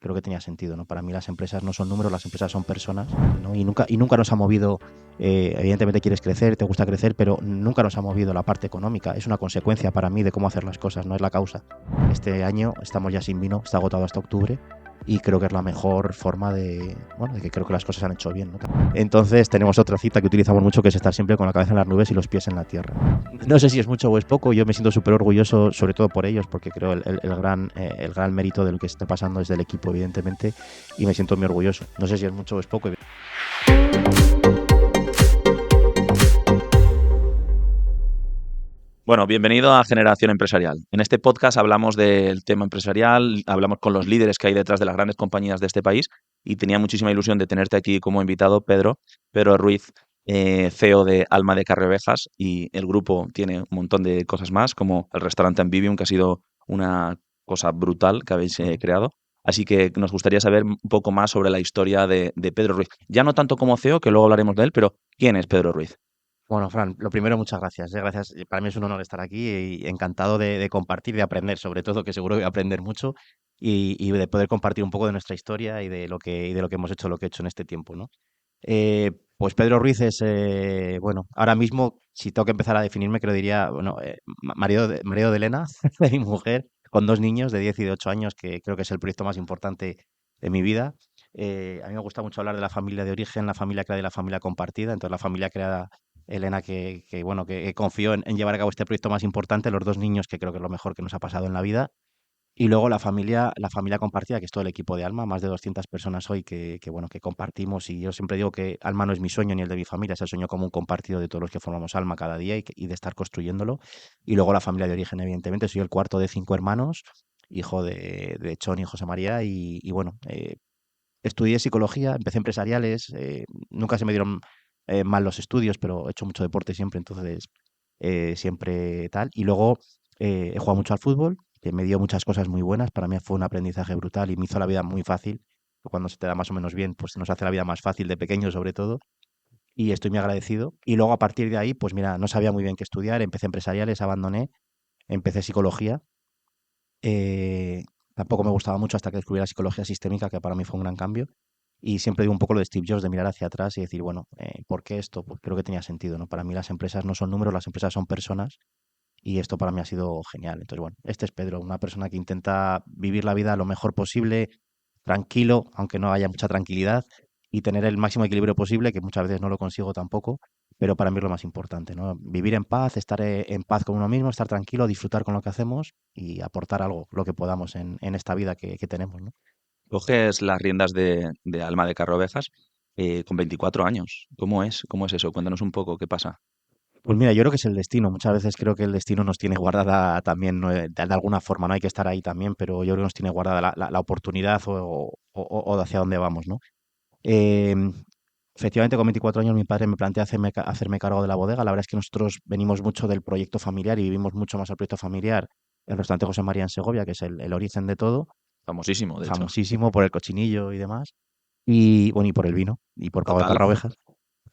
creo que tenía sentido, ¿no? Para mí las empresas no son números, las empresas son personas, ¿no? Y nunca nos ha movido, evidentemente quieres crecer, te gusta crecer, pero nunca nos ha movido la parte económica. Es una consecuencia para mí de cómo hacer las cosas, no es la causa. Este año estamos ya sin vino, está agotado hasta octubre y creo que es la mejor forma de que creo que las cosas se han hecho bien, ¿no? Entonces tenemos otra cita que utilizamos mucho, que es estar siempre con la cabeza en las nubes y los pies en la tierra. No sé si es mucho o es poco, yo me siento súper orgulloso, sobre todo por ellos, porque creo el gran mérito de lo que está pasando es del equipo, evidentemente, y me siento muy orgulloso. No sé si es mucho o es poco. Bueno, bienvenido a Generación Empresarial. En este podcast hablamos del tema empresarial, hablamos con los líderes que hay detrás de las grandes compañías de este país y tenía muchísima ilusión de tenerte aquí como invitado, Pedro Ruiz, CEO de Alma de Carreovejas, y el grupo tiene un montón de cosas más, como el restaurante Ambivium, que ha sido una cosa brutal que habéis creado. Así que nos gustaría saber un poco más sobre la historia de Pedro Ruiz. Ya no tanto como CEO, que luego hablaremos de él, pero ¿quién es Pedro Ruiz? Bueno, Fran, lo primero, muchas gracias. Gracias. Para mí es un honor estar aquí y encantado de compartir, de aprender, sobre todo, que seguro que voy a aprender mucho y de poder compartir un poco de nuestra historia y de lo que hemos hecho, lo que he hecho en este tiempo, ¿no? Pues Pedro Ruiz es, bueno, ahora mismo, si tengo que empezar a definirme, creo diría, bueno, marido de Elena, de mi mujer, con dos niños de 10 y de 8 años, que creo que es el proyecto más importante de mi vida. A mí me gusta mucho hablar de la familia de origen, la familia creada y la familia compartida. Entonces, la familia creada, Elena, bueno, que confió en llevar a cabo este proyecto más importante, los dos niños, que creo que es lo mejor que nos ha pasado en la vida. Y luego la familia compartida, que es todo el equipo de Alma, más de 200 personas hoy bueno, que compartimos. Y yo siempre digo que Alma no es mi sueño ni el de mi familia, es el sueño común compartido de todos los que formamos Alma cada día y de estar construyéndolo. Y luego la familia de origen, evidentemente, soy el cuarto de 5 hermanos, hijo de Choni y José María. Y bueno, estudié psicología, empecé empresariales, nunca se me dieron mal los estudios, pero he hecho mucho deporte siempre, entonces siempre tal. Y luego he jugado mucho al fútbol, que me dio muchas cosas muy buenas. Para mí fue un aprendizaje brutal y me hizo la vida muy fácil. Cuando se te da más o menos bien, pues se nos hace la vida más fácil de pequeño, sobre todo. Y estoy muy agradecido. Y luego a partir de ahí, pues mira, no sabía muy bien qué estudiar. Empecé empresariales, abandoné, empecé psicología. eh, Tampoco me gustaba mucho hasta que descubrí la psicología sistémica, que para mí fue un gran cambio. Y siempre digo un poco lo de Steve Jobs, de mirar hacia atrás y decir, bueno, ¿por qué esto? Pues creo que tenía sentido, ¿no? Para mí las empresas no son números, las empresas son personas y esto para mí ha sido genial. Entonces, bueno, este es Pedro, una persona que intenta vivir la vida lo mejor posible, tranquilo, aunque no haya mucha tranquilidad, y tener el máximo equilibrio posible, que muchas veces no lo consigo tampoco, pero para mí es lo más importante, ¿no? Vivir en paz, estar en paz con uno mismo, estar tranquilo, disfrutar con lo que hacemos y aportar algo, lo que podamos en esta vida que tenemos, ¿no? Coges las riendas de Alma de Carrovejas con 24 años. ¿Cómo es? ¿Cómo es eso? Cuéntanos un poco qué pasa. Pues mira, yo creo que es el destino. Muchas veces creo que el destino nos tiene guardada también, ¿no? De alguna forma, no hay que estar ahí también, pero yo creo que nos tiene guardada la oportunidad o de hacia dónde vamos, ¿no? Em, Efectivamente, con 24 años mi padre me plantea hacerme cargo de la bodega. La verdad es que nosotros venimos mucho del proyecto familiar y vivimos mucho más el proyecto familiar. El restaurante José María en Segovia, que es el origen de todo, Famosísimo, de hecho. famosísimo por el cochinillo y demás, y bueno, y por el vino, y por Pago de Total. Carra.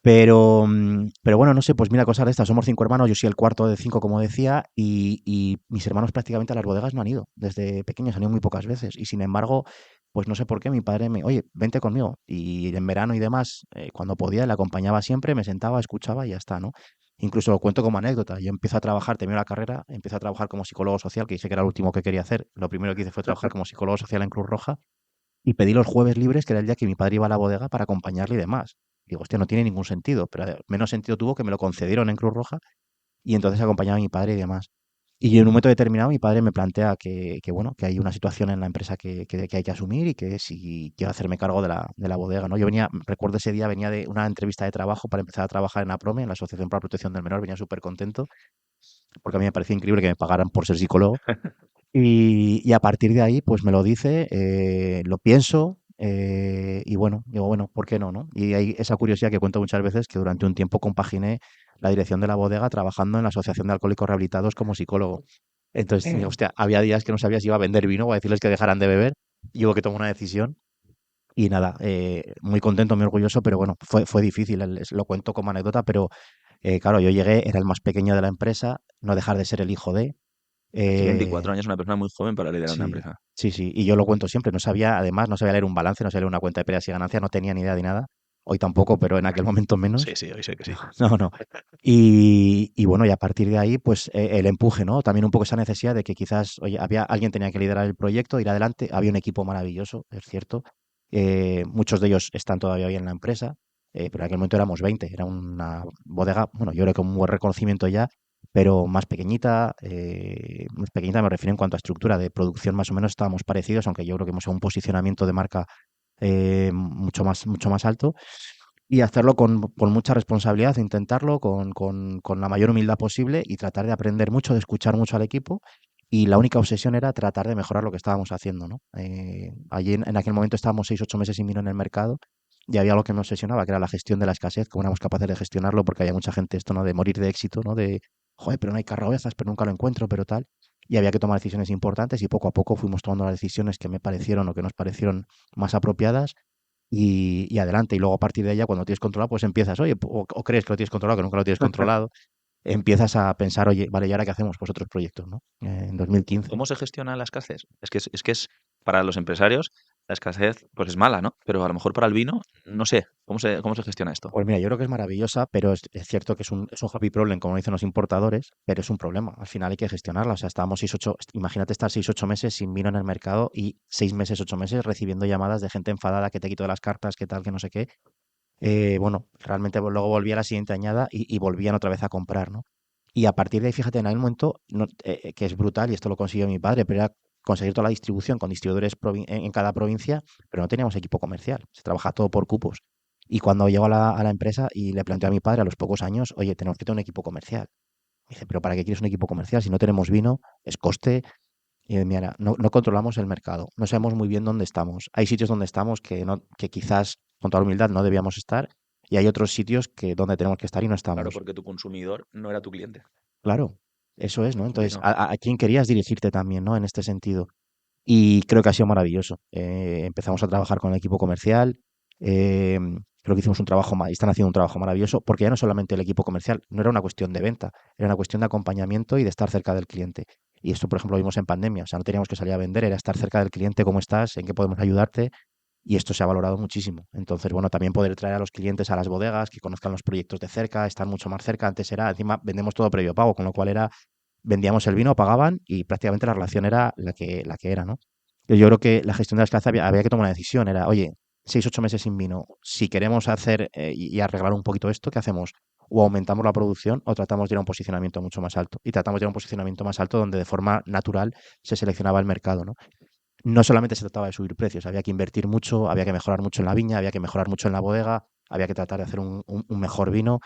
Pero bueno, no sé, pues mira, cosas de estas. Somos 5 hermanos, yo soy el cuarto de 5, como decía, y mis hermanos prácticamente a las bodegas no han ido. Desde pequeños han ido muy pocas veces. Y sin embargo, pues no sé por qué, mi padre oye, vente conmigo. Y en verano y demás, cuando podía, le acompañaba siempre, me sentaba, escuchaba y ya está, ¿no? Incluso lo cuento como anécdota. Yo empiezo a trabajar, termino la carrera, empiezo a trabajar como psicólogo social, que dije que era lo último que quería hacer. Lo primero que hice fue trabajar como psicólogo social en Cruz Roja y pedí los jueves libres, que era el día que mi padre iba a la bodega para acompañarle y demás. Digo, hostia, no tiene ningún sentido, pero menos sentido tuvo que me lo concedieron en Cruz Roja y entonces acompañaba a mi padre y demás. Y en un momento determinado mi padre me plantea bueno, que hay una situación en la empresa que hay que asumir y que si quiero hacerme cargo de la bodega, ¿no? Yo venía, recuerdo ese día, venía de una entrevista de trabajo para empezar a trabajar en APROME, en la Asociación para la Protección del Menor, venía súper contento porque a mí me parecía increíble que me pagaran por ser psicólogo y a partir de ahí, pues me lo dice, lo pienso, y bueno, digo, bueno, ¿por qué no, no? Y hay esa curiosidad que cuento muchas veces, que durante un tiempo compaginé la dirección de la bodega trabajando en la Asociación de Alcohólicos Rehabilitados como psicólogo. Entonces, digo, hostia, había días que no sabía si iba a vender vino o a decirles que dejaran de beber, y hubo que tomar una decisión. Y nada, muy contento, muy orgulloso, pero bueno, fue difícil, lo cuento como anécdota, pero claro, yo llegué, era el más pequeño de la empresa, no dejar de ser el hijo de, Aquí 24 Eh, años es una persona muy joven para liderar una sí, empresa. sí, sí. Y yo lo cuento siempre. No sabía, además, no sabía leer un balance, no sabía leer una cuenta de pérdidas y ganancias, no tenía ni idea de nada. Hoy tampoco, pero en aquel momento menos. Sí, sí, hoy sé que sí. No, no. Y bueno, y a partir de ahí, pues el empuje, ¿no? También un poco esa necesidad de que quizás, oye, alguien tenía que liderar el proyecto, ir adelante. Había un equipo maravilloso, es cierto. Muchos de ellos están todavía hoy en la empresa, pero en aquel momento éramos 20. Era una bodega, bueno, yo creo que un buen reconocimiento ya, pero más pequeñita me refiero en cuanto a estructura de producción, más o menos estábamos parecidos, aunque yo creo que hemos un posicionamiento de marca mucho más alto y hacerlo con mucha responsabilidad, intentarlo con la mayor humildad posible y tratar de aprender mucho, de escuchar mucho al equipo. Y la única obsesión era tratar de mejorar lo que estábamos haciendo, ¿no? Allí en aquel momento estábamos 6 8 meses sin vino en el mercado y había algo que me obsesionaba, que era la gestión de la escasez, cómo éramos capaces de gestionarlo, porque había mucha gente esto, ¿no? De morir de éxito, ¿no? De, joder, pero no hay carrabezas, pero nunca lo encuentro, pero tal. Y había que tomar decisiones importantes y poco a poco fuimos tomando las decisiones que me parecieron o que nos parecieron más apropiadas y adelante. Y luego a partir de ella, cuando lo tienes controlado, pues empiezas, oye, o crees que lo tienes controlado, que nunca lo tienes controlado, empiezas a pensar, oye, vale, ¿y ahora qué hacemos? Pues otros proyectos, ¿no? En 2015. ¿Cómo se gestiona la escasez? Es que para los empresarios la escasez pues es mala, ¿no? Pero a lo mejor para el vino, no sé, ¿cómo se gestiona esto? Pues mira, yo creo que es maravillosa, pero es cierto que es un happy problem, como dicen los importadores, pero es un problema. Al final hay que gestionarla. O sea, estábamos 6 8, imagínate estar 6 8 meses sin vino en el mercado y 6 meses, 8 meses recibiendo llamadas de gente enfadada que te quito de las cartas, que tal, que no sé qué. Bueno, realmente luego volvía a la siguiente añada y volvían otra vez a comprar, ¿no? Y a partir de ahí, fíjate, en aquel momento, que es brutal, y esto lo consiguió mi padre, pero era conseguir toda la distribución con distribuidores en cada provincia, pero no teníamos equipo comercial, se trabaja todo por cupos. Y cuando llego a la empresa y le planteo a mi padre a los pocos años, oye, tenemos que tener un equipo comercial. Me dice, pero ¿para qué quieres un equipo comercial? Si no tenemos vino, es coste. Y mira, no controlamos el mercado, no sabemos muy bien dónde estamos. Hay sitios donde estamos que quizás, con toda humildad, no debíamos estar, y hay otros sitios donde tenemos que estar y no Claro, estamos. porque tu consumidor no era tu cliente. Claro, eso es, ¿no? Entonces, Vino. ¿a quién querías dirigirte también, ¿no? En este sentido. Y creo que ha sido maravilloso. Empezamos a trabajar con el equipo comercial. eh, Creo que hicimos un trabajo, y están haciendo un trabajo maravilloso, porque ya no solamente el equipo comercial, no era una cuestión de venta, era una cuestión de acompañamiento y de estar cerca del cliente. Y esto, por ejemplo, lo vimos en pandemia. O sea, no teníamos que salir a vender, era estar cerca del cliente, cómo estás, en qué podemos ayudarte. Y esto se ha valorado muchísimo. Entonces, bueno, también poder traer a los clientes a las bodegas, que conozcan los proyectos de cerca, estar mucho más cerca. Antes era, encima vendemos todo previo pago, con lo cual era, vendíamos el vino, pagaban y prácticamente la relación era la que era, ¿no? Yo creo que la gestión de la escasez había que tomar una decisión. Era, oye, 6 8 meses sin vino. Si queremos hacer y arreglar un poquito esto, ¿qué hacemos? O aumentamos la producción o tratamos de ir a un posicionamiento mucho más alto. Y tratamos de ir a un posicionamiento más alto donde de forma natural se seleccionaba el mercado, ¿no? No solamente se trataba de subir precios, había que invertir mucho, había que mejorar mucho en la viña, había que mejorar mucho en la bodega, había que tratar de hacer un mejor vino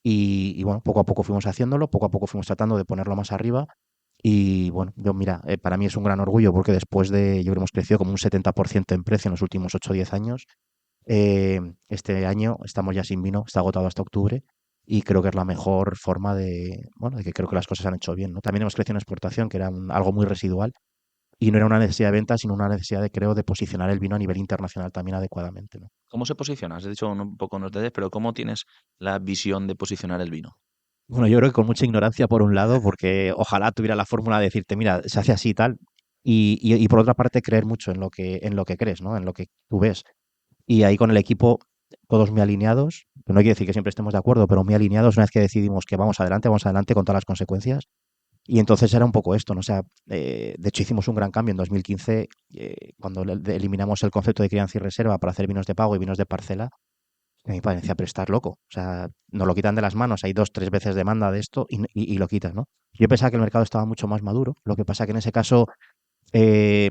y bueno, poco a poco fuimos haciéndolo, poco a poco fuimos tratando de ponerlo más arriba y bueno, yo mira, para mí es un gran orgullo porque después de, yo creo que hemos crecido como un 70% en precio en los últimos 8 o 10 años. Este año estamos ya sin vino, está agotado hasta octubre y creo que es la mejor forma de, bueno, de que creo que las cosas se han hecho bien, ¿no? También hemos crecido en exportación, que era algo muy residual y no era una necesidad de venta, sino una necesidad de, creo, de posicionar el vino a nivel internacional también adecuadamente, ¿no? ¿Cómo se posiciona? Has dicho un poco unos detalles, pero ¿cómo tienes la visión de posicionar el vino? Bueno, yo creo que con mucha ignorancia por un lado, porque ojalá tuviera la fórmula de decirte, mira, se hace así y tal, y por otra parte creer mucho en lo que crees, ¿no? En lo que tú ves. Y ahí con el equipo, todos muy alineados, que no quiere decir que siempre estemos de acuerdo, pero muy alineados una vez que decidimos que vamos adelante con todas las consecuencias. Y entonces era un poco esto, ¿no? O sea, de hecho hicimos un gran cambio en 2015 cuando eliminamos el concepto de crianza y reserva para hacer vinos de pago y vinos de parcela. A mí me parecía, pero estar loco. O sea, nos lo quitan de las manos, hay 2 3 veces demanda de esto y lo quitan, ¿no? Yo pensaba que el mercado estaba mucho más maduro, lo que pasa que en ese caso eh,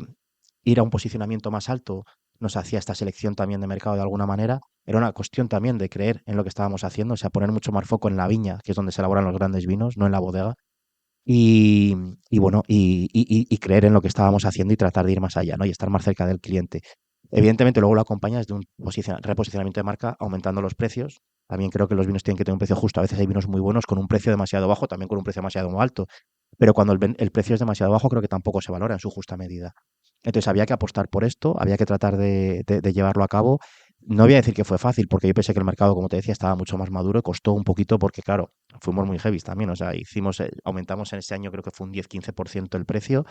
ir a un posicionamiento más alto nos hacía esta selección también de mercado de alguna manera. Era una cuestión también de creer en lo que estábamos haciendo, o sea, poner mucho más foco en la viña, que es donde se elaboran los grandes vinos, no en la bodega. Y, y bueno, y creer en lo que estábamos haciendo y tratar de ir más allá, ¿no? Y estar más cerca del cliente. Evidentemente, luego lo acompañas de un reposicionamiento de marca, aumentando los precios. También creo que los vinos tienen que tener un precio justo. A veces hay vinos muy buenos con un precio demasiado bajo, también con un precio demasiado alto. Pero cuando el precio es demasiado bajo, creo que tampoco se valora en su justa medida. Entonces había que apostar por esto, había que tratar de llevarlo a cabo. No voy a decir que fue fácil, porque yo pensé que el mercado, como te decía, estaba mucho más maduro y costó un poquito porque, claro, fuimos muy heavy también, o sea, aumentamos en ese año, creo que fue un 10-15% el precio,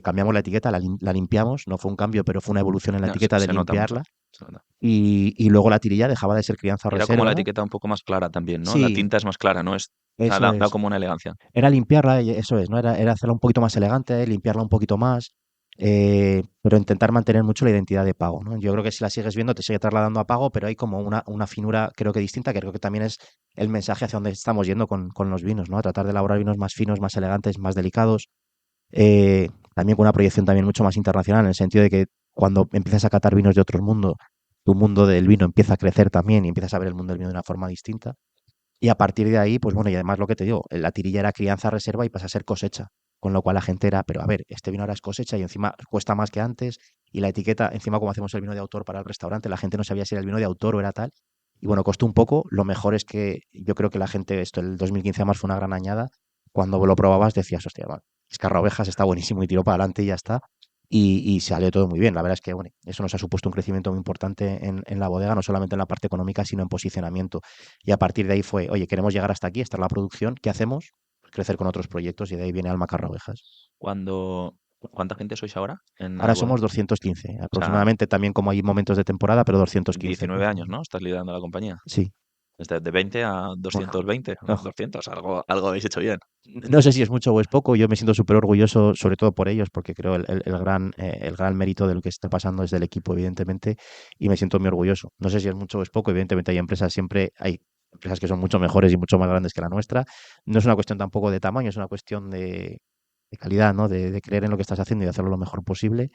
cambiamos la etiqueta, la limpiamos, no fue un cambio, pero fue una evolución en la No, se, etiqueta de se nota mucho. limpiarla, Se nota. y luego la tirilla dejaba de ser crianza o Era como la reserva. etiqueta un poco más clara también, ¿no? La Sí, tinta es más clara, ¿no? O sea, eso da es. como una elegancia. Era limpiarla, y eso es, ¿no? Era hacerla un poquito más elegante, limpiarla un poquito más, pero intentar mantener mucho la identidad de pago, ¿no? Yo creo que si la sigues viendo te sigue trasladando a pago, pero hay como una finura, creo que distinta, que creo que también es el mensaje hacia donde estamos yendo con los vinos, ¿no? A tratar de elaborar vinos más finos, más elegantes, más delicados, también con una proyección también mucho más internacional, en el sentido de que cuando empiezas a catar vinos de otros mundos, tu mundo del vino empieza a crecer también y empiezas a ver el mundo del vino de una forma distinta. Y a partir de ahí, pues bueno, y además lo que te digo, la tirilla era crianza reserva y pasa a ser cosecha. Con lo cual la gente era, pero a ver, este vino ahora es cosecha y encima cuesta más que antes. Y la etiqueta, encima como hacemos el vino de autor para el restaurante, la gente no sabía si era el vino de autor o era tal. Y bueno, costó un poco. Lo mejor es que yo creo que la gente, el 2015 además fue una gran añada. Cuando lo probabas decías, hostia, man, Escarraovejas está buenísimo y tiró para adelante y ya está. Y salió todo muy bien. La verdad es que bueno, eso nos ha supuesto un crecimiento muy importante en la bodega, no solamente en la parte económica, sino en posicionamiento. Y a partir de ahí fue, oye, queremos llegar hasta aquí, esta es la producción, ¿qué hacemos? Pues crecer con otros proyectos y de ahí viene Alma Carraovejas. Cuando, ¿cuánta gente sois ahora en la Ahora bodega? somos 215 O sea, aproximadamente, también como hay momentos de temporada, pero 215 19 años, aproximadamente. ¿no? Estás liderando la compañía. Sí, Desde de 20 a bueno, 220, no, 200, algo habéis hecho bien. no sé si es mucho o es poco, yo me siento súper orgulloso, sobre todo por ellos, porque creo el gran mérito de lo que está pasando es del equipo, evidentemente, y me siento muy orgulloso. No sé si es mucho o es poco, evidentemente hay empresas que son mucho mejores y mucho más grandes que la nuestra. No es una cuestión tampoco de tamaño, es una cuestión de calidad, ¿no? De creer en lo que estás haciendo y de hacerlo lo mejor posible.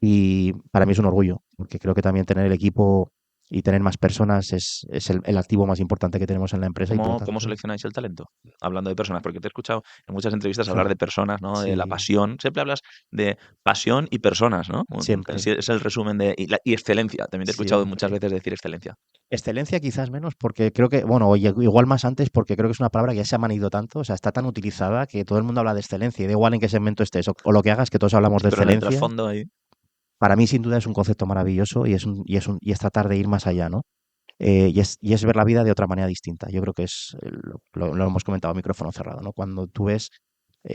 Y para mí es un orgullo, porque creo que también tener el equipo y tener más personas es el activo más importante que tenemos en la empresa y por lo ¿Cómo tanto, seleccionáis el talento? Hablando de personas, porque te he escuchado en muchas entrevistas hablar de personas, ¿no? De la sí, pasión. Siempre hablas de pasión y personas, ¿no? siempre, Es el resumen de... Y excelencia. También te he escuchado muchas siempre. veces decir excelencia. Excelencia quizás menos porque creo que, bueno, igual más antes porque creo que es una palabra que ya se ha manido tanto, o sea, está tan utilizada que todo el mundo habla de excelencia y da igual en qué segmento estés o lo que hagas, que todos hablamos Sí, de pero en el excelencia. trasfondo ahí... Para mí, sin duda, es un concepto maravilloso y es tratar de ir más allá, ¿no? Y es ver la vida de otra manera distinta. Yo creo que lo hemos comentado a micrófono cerrado, ¿no? Cuando tú ves,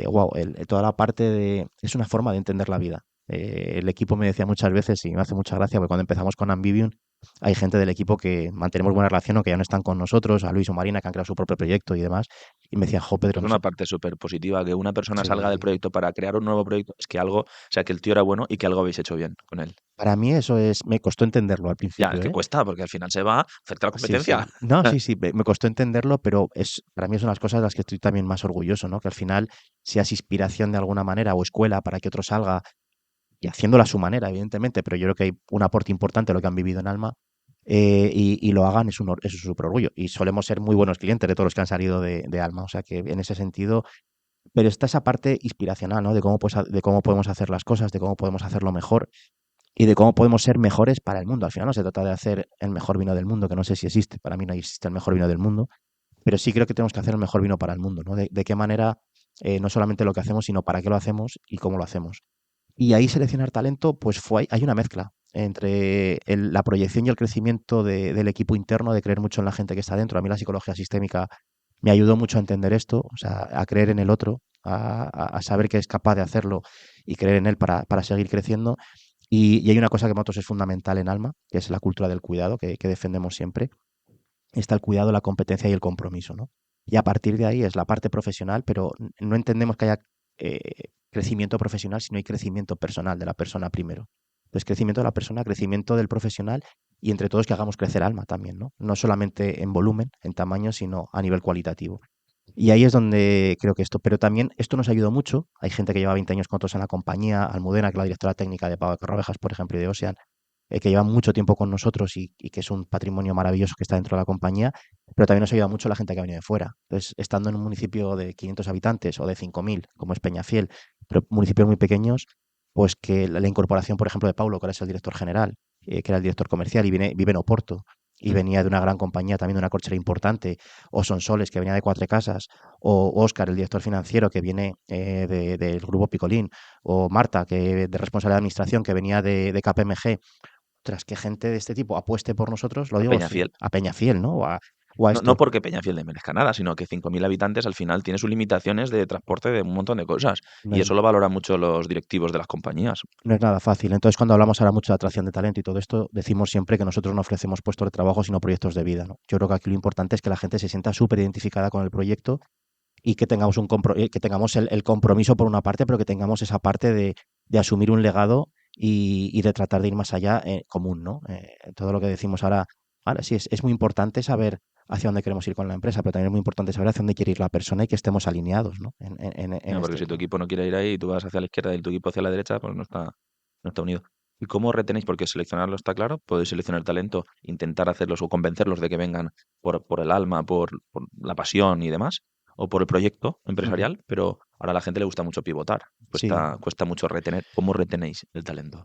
wow, toda la parte de... Es una forma de entender la vida. El equipo me decía muchas veces, y me hace mucha gracia, porque cuando empezamos con Ambivium, hay gente del equipo que mantenemos buena relación o que ya no están con nosotros, a Luis o Marina, que han creado su propio proyecto y demás, y me decían, jo, Pedro, Es no sé. una parte súper positiva, que una persona salga del Sí, proyecto para crear un nuevo proyecto, es que algo, o sea, que el tío era bueno y que algo habéis hecho bien con él. para mí eso es, me costó entenderlo al Ya, es principio, que ¿eh? cuesta, porque al final se va a hacerte la Sí, competencia. sí. No, sí, sí, me costó entenderlo, pero para mí es una de las cosas de las que estoy también más orgulloso, ¿no? Que al final seas inspiración de alguna manera o escuela para que otro salga y haciéndolo a su manera, evidentemente, pero yo creo que hay un aporte importante a lo que han vivido en Alma, y lo hagan es un súper orgullo. Y solemos ser muy buenos clientes de todos los que han salido de Alma, o sea que en ese sentido, pero está esa parte inspiracional, ¿no? De cómo podemos hacer las cosas, de cómo podemos hacerlo mejor y de cómo podemos ser mejores para el mundo. Al final no se trata de hacer el mejor vino del mundo, que no sé si existe, para mí no existe el mejor vino del mundo, pero sí creo que tenemos que hacer el mejor vino para el mundo, ¿no? De qué manera, no solamente lo que hacemos, sino para qué lo hacemos y cómo lo hacemos. Y ahí seleccionar talento, pues hay una mezcla entre la proyección y el crecimiento del equipo interno, de creer mucho en la gente que está dentro. A mí la psicología sistémica me ayudó mucho a entender esto, o sea, a creer en el otro, a saber que es capaz de hacerlo y creer en él para seguir creciendo. Y hay una cosa que para nosotros es fundamental en Alma, que es la cultura del cuidado que defendemos siempre. Está el cuidado, la competencia y el compromiso, ¿no? Y a partir de ahí es la parte profesional, pero no entendemos que haya crecimiento profesional si no hay crecimiento personal de la persona primero. Entonces, crecimiento de la persona, crecimiento del profesional y entre todos que hagamos crecer Alma también, ¿no? No solamente en volumen, en tamaño, sino a nivel cualitativo. Y ahí es donde creo que pero también esto nos ayudó mucho. Hay gente que lleva 20 años con nosotros en la compañía, Almudena, que es la directora técnica de Pau de Corrovejas, por ejemplo, y de Ocean, que lleva mucho tiempo con nosotros y que es un patrimonio maravilloso que está dentro de la compañía, pero también nos ayuda mucho la gente que ha venido de fuera. Entonces, estando en un municipio de 500 habitantes o de 5.000, como es Peñafiel, pero municipios muy pequeños, pues que la incorporación, por ejemplo, de Paulo, que ahora es el director general, que era el director comercial y vive en Oporto, y venía de una gran compañía, también de una corchera importante, o Sonsoles, que venía de Cuatro Casas, o Óscar, el director financiero, que viene del grupo Picolín, o Marta, que de responsabilidad de administración, que venía de KPMG. Tras que gente de este tipo apueste por nosotros, lo A digo Peñafiel. a Peñafiel, ¿no? o a No esto. porque Peñafiel le merezca nada, sino que 5.000 habitantes al final tiene sus limitaciones de transporte de un montón de cosas. No Y es, eso lo valoran mucho los directivos de las compañías. no es nada fácil. Entonces, cuando hablamos ahora mucho de atracción de talento y todo esto, decimos siempre que nosotros no ofrecemos puestos de trabajo, sino proyectos de vida, ¿no? Yo creo que aquí lo importante es que la gente se sienta súper identificada con el proyecto y que tengamos, que tengamos el compromiso por una parte, pero que tengamos esa parte de asumir un legado y de tratar de ir más allá común, ¿no? Todo lo que decimos ahora, ahora sí, es muy importante saber hacia dónde queremos ir con la empresa, pero también es muy importante saber hacia dónde quiere ir la persona y que estemos alineados, ¿no? En Ya, porque este si tu tema. equipo no quiere ir ahí y tú vas hacia la izquierda y tu equipo hacia la derecha, pues no está unido. ¿Y cómo retenéis? Porque seleccionarlo está claro, podéis seleccionar talento, intentar hacerlos o convencerlos de que vengan por el alma, por la pasión y demás, o por el proyecto Ujú. empresarial, pero ahora a la gente le gusta mucho pivotar, Sí, cuesta mucho retener. ¿Cómo retenéis el talento?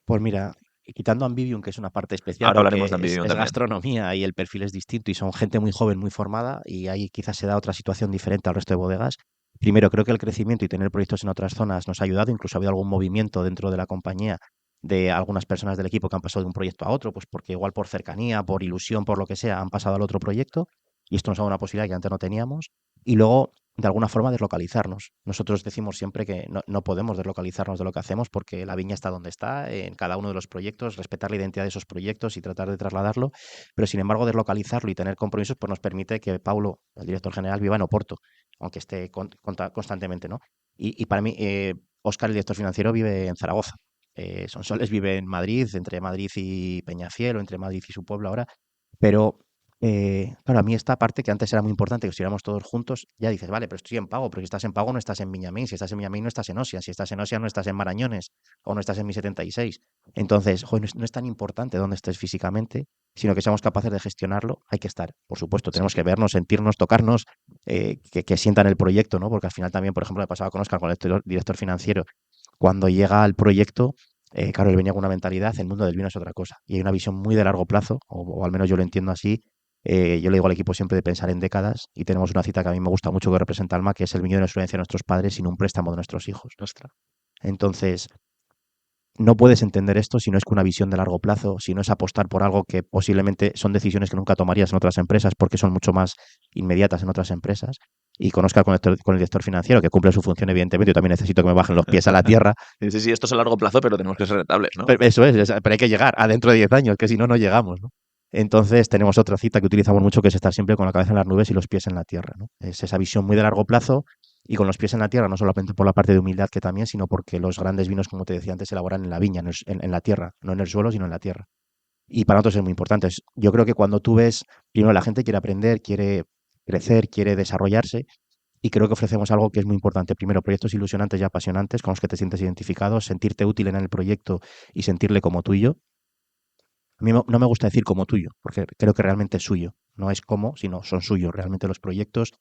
pues mira, quitando Ambivium, que es una parte especial Ahora hablaremos de porque Ambivium es también. gastronomía y el perfil es distinto y son gente muy joven, muy formada y ahí quizás se da otra situación diferente al resto de bodegas. Primero, creo que el crecimiento y tener proyectos en otras zonas nos ha ayudado, incluso ha habido algún movimiento dentro de la compañía de algunas personas del equipo que han pasado de un proyecto a otro, pues porque igual por cercanía, por ilusión, por lo que sea, han pasado al otro proyecto y esto nos ha dado una posibilidad que antes no teníamos. Y luego, de alguna forma, deslocalizarnos. Nosotros decimos siempre que no podemos deslocalizarnos de lo que hacemos porque la viña está donde está, en cada uno de los proyectos, respetar la identidad de esos proyectos y tratar de trasladarlo, pero sin embargo, deslocalizarlo y tener compromisos pues nos permite que Paulo, el director general, viva en Oporto, aunque esté constantemente, ¿no? Y para mí, Óscar, el director financiero, vive en Zaragoza. Sonsoles vive en Madrid, entre Madrid y Peñafiel o entre Madrid y su pueblo ahora, pero claro, a mí esta parte que antes era muy importante, que estuviéramos todos juntos, ya dices, vale, pero estoy en Pago, pero si estás en Pago no estás en Miñamín, si estás en Miñamín no estás en Osia, si estás en Osia no estás en Marañones o no estás en Mi 76. Entonces, joder, no es tan importante dónde estés físicamente, sino que seamos capaces de gestionarlo, hay que estar. Por supuesto, Sí. tenemos que vernos, sentirnos, tocarnos, que sientan el proyecto, ¿no? Porque al final también, por ejemplo, me pasaba con Oscar, con el director financiero, cuando llega al proyecto, claro, él venía con una mentalidad, el mundo del vino es otra cosa. Y hay una visión muy de largo plazo, o al menos yo lo entiendo así. Yo le digo al equipo siempre de pensar en décadas y tenemos una cita que a mí me gusta mucho que representa Alma, que es el viñedo de nuestra herencia de nuestros padres sin un préstamo de nuestros hijos. Ostras. Entonces, no puedes entender esto si no es con una visión de largo plazo, si no es apostar por algo que posiblemente son decisiones que nunca tomarías en otras empresas porque son mucho más inmediatas en otras empresas. Y conozca con el director financiero, que cumple su función, evidentemente. Yo también necesito que me bajen los pies a la tierra. Sí, sí, esto es a largo plazo, pero tenemos que ser rentables, ¿no? Pero eso pero hay que llegar a dentro de 10 años, que si no, no llegamos, ¿no? Entonces tenemos otra cita que utilizamos mucho, que es estar siempre con la cabeza en las nubes y los pies en la tierra, ¿no? Es esa visión muy de largo plazo y con los pies en la tierra, no solamente por la parte de humildad que también, sino porque los grandes vinos, como te decía antes, se elaboran en la viña, en la tierra, no en el suelo, sino en la tierra. Y para nosotros es muy importante. Yo creo que cuando tú ves, primero la gente quiere aprender, quiere crecer, quiere desarrollarse, y creo que ofrecemos algo que es muy importante. Primero, proyectos ilusionantes y apasionantes con los que te sientes identificado, sentirte útil en el proyecto y sentirle como tuyo. A mí no me gusta decir como tuyo, porque creo que realmente es suyo. No es como, sino son suyos realmente los proyectos.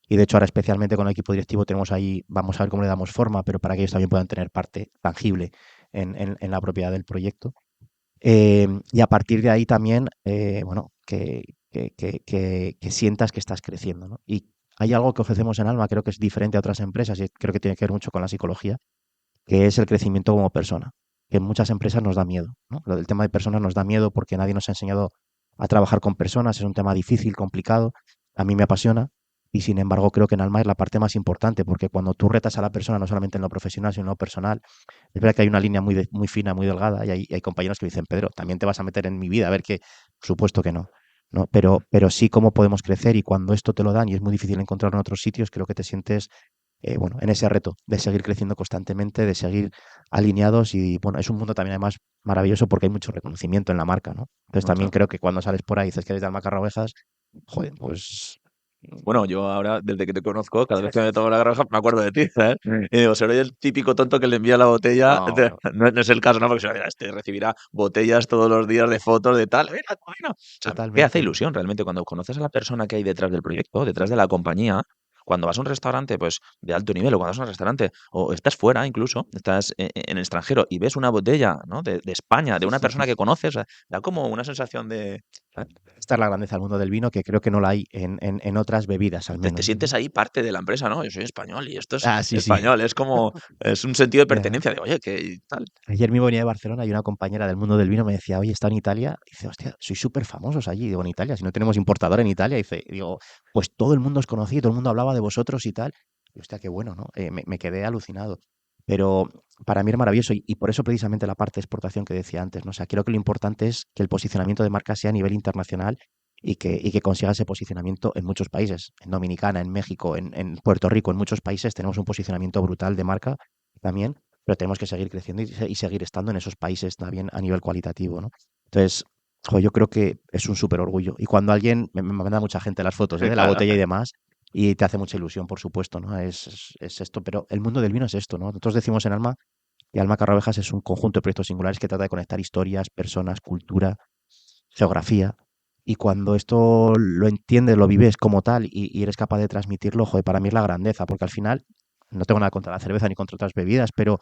Y de hecho ahora especialmente con el equipo directivo tenemos ahí, vamos a ver cómo le damos forma, pero para que ellos también puedan tener parte tangible en la propiedad del proyecto. Y a partir de ahí también, bueno, que sientas que estás creciendo, ¿no? Y hay algo que ofrecemos en Alma, creo que es diferente a otras empresas y creo que tiene que ver mucho con la psicología, que es el crecimiento como persona, que en muchas empresas nos da miedo, ¿no? Lo del tema de personas nos da miedo porque nadie nos ha enseñado a trabajar con personas, es un tema difícil, complicado, a mí me apasiona y sin embargo creo que en Alma es la parte más importante porque cuando tú retas a la persona no solamente en lo profesional sino en lo personal, es verdad que hay una línea muy fina, muy delgada y hay compañeros que dicen, Pedro, también te vas a meter en mi vida, a ver qué, por supuesto que no. ¿No? Pero sí cómo podemos crecer y cuando esto te lo dan y es muy difícil encontrarlo en otros sitios, creo que te sientes bueno, en ese reto de seguir creciendo constantemente, de seguir alineados y bueno, es un mundo también además maravilloso porque hay mucho reconocimiento en la marca, ¿no? Entonces No, también claro. creo que cuando sales por ahí y dices que eres de Almacarra Ovejas, joder, pues Bueno, yo ahora, desde que te conozco, cada vez que me tomo la granja, me acuerdo de ti, ¿sabes? Y digo, seré el típico tonto que le envía la botella. no, no, No es el caso, ¿no? Porque si no, este recibirá botellas todos los días de fotos de tal. Mira, mira. O sea, ¿qué hace totalmente. ilusión realmente cuando conoces a la persona que hay detrás del proyecto, detrás de la compañía? cuando vas a un restaurante, pues, de alto nivel, o cuando vas a un restaurante, o estás fuera incluso, estás en el extranjero y ves una botella, ¿no? De España, de una persona que conoces, o sea, da como una sensación de, ¿sabes? Esta es la grandeza del mundo del vino, que creo que no la hay en otras bebidas, al Te menos, sientes ¿no? ahí parte de la empresa, ¿no? Yo soy español y esto es Ah, sí, sí. español, es como, es un sentido de Ya. pertenencia de, oye, que tal. Ayer mismo venía de Barcelona y una compañera del mundo del vino me decía, oye, está en Italia. Y dice, hostia, sois súper famosos allí. Digo, en Italia, si no tenemos importador en Italia. Digo, pues todo el mundo os conocía, todo el mundo hablaba de vosotros y tal. Y hostia, qué bueno, ¿no? Me quedé alucinado. Pero para mí es maravilloso y por eso precisamente la parte de exportación que decía antes, ¿no? O sea, creo que lo importante es que el posicionamiento de marca sea a nivel internacional y que consiga ese posicionamiento en muchos países. En Dominicana, en México, en Puerto Rico, en muchos países tenemos un posicionamiento brutal de marca también, pero tenemos que seguir creciendo y seguir estando en esos países también a nivel cualitativo, ¿no? Entonces, jo, yo creo que es un súper orgullo. Y cuando alguien, me manda mucha gente las fotos, ¿eh? De la Claro. botella y demás, y te hace mucha ilusión, por supuesto, ¿no? Es esto, pero el mundo del vino es esto, ¿no? Nosotros decimos en Alma que Alma Carrovejas es un conjunto de proyectos singulares que trata de conectar historias, personas, cultura, geografía. Y cuando esto lo entiendes, lo vives como tal y eres capaz de transmitirlo, joder, para mí es la grandeza, porque al final no tengo nada contra la cerveza ni contra otras bebidas, pero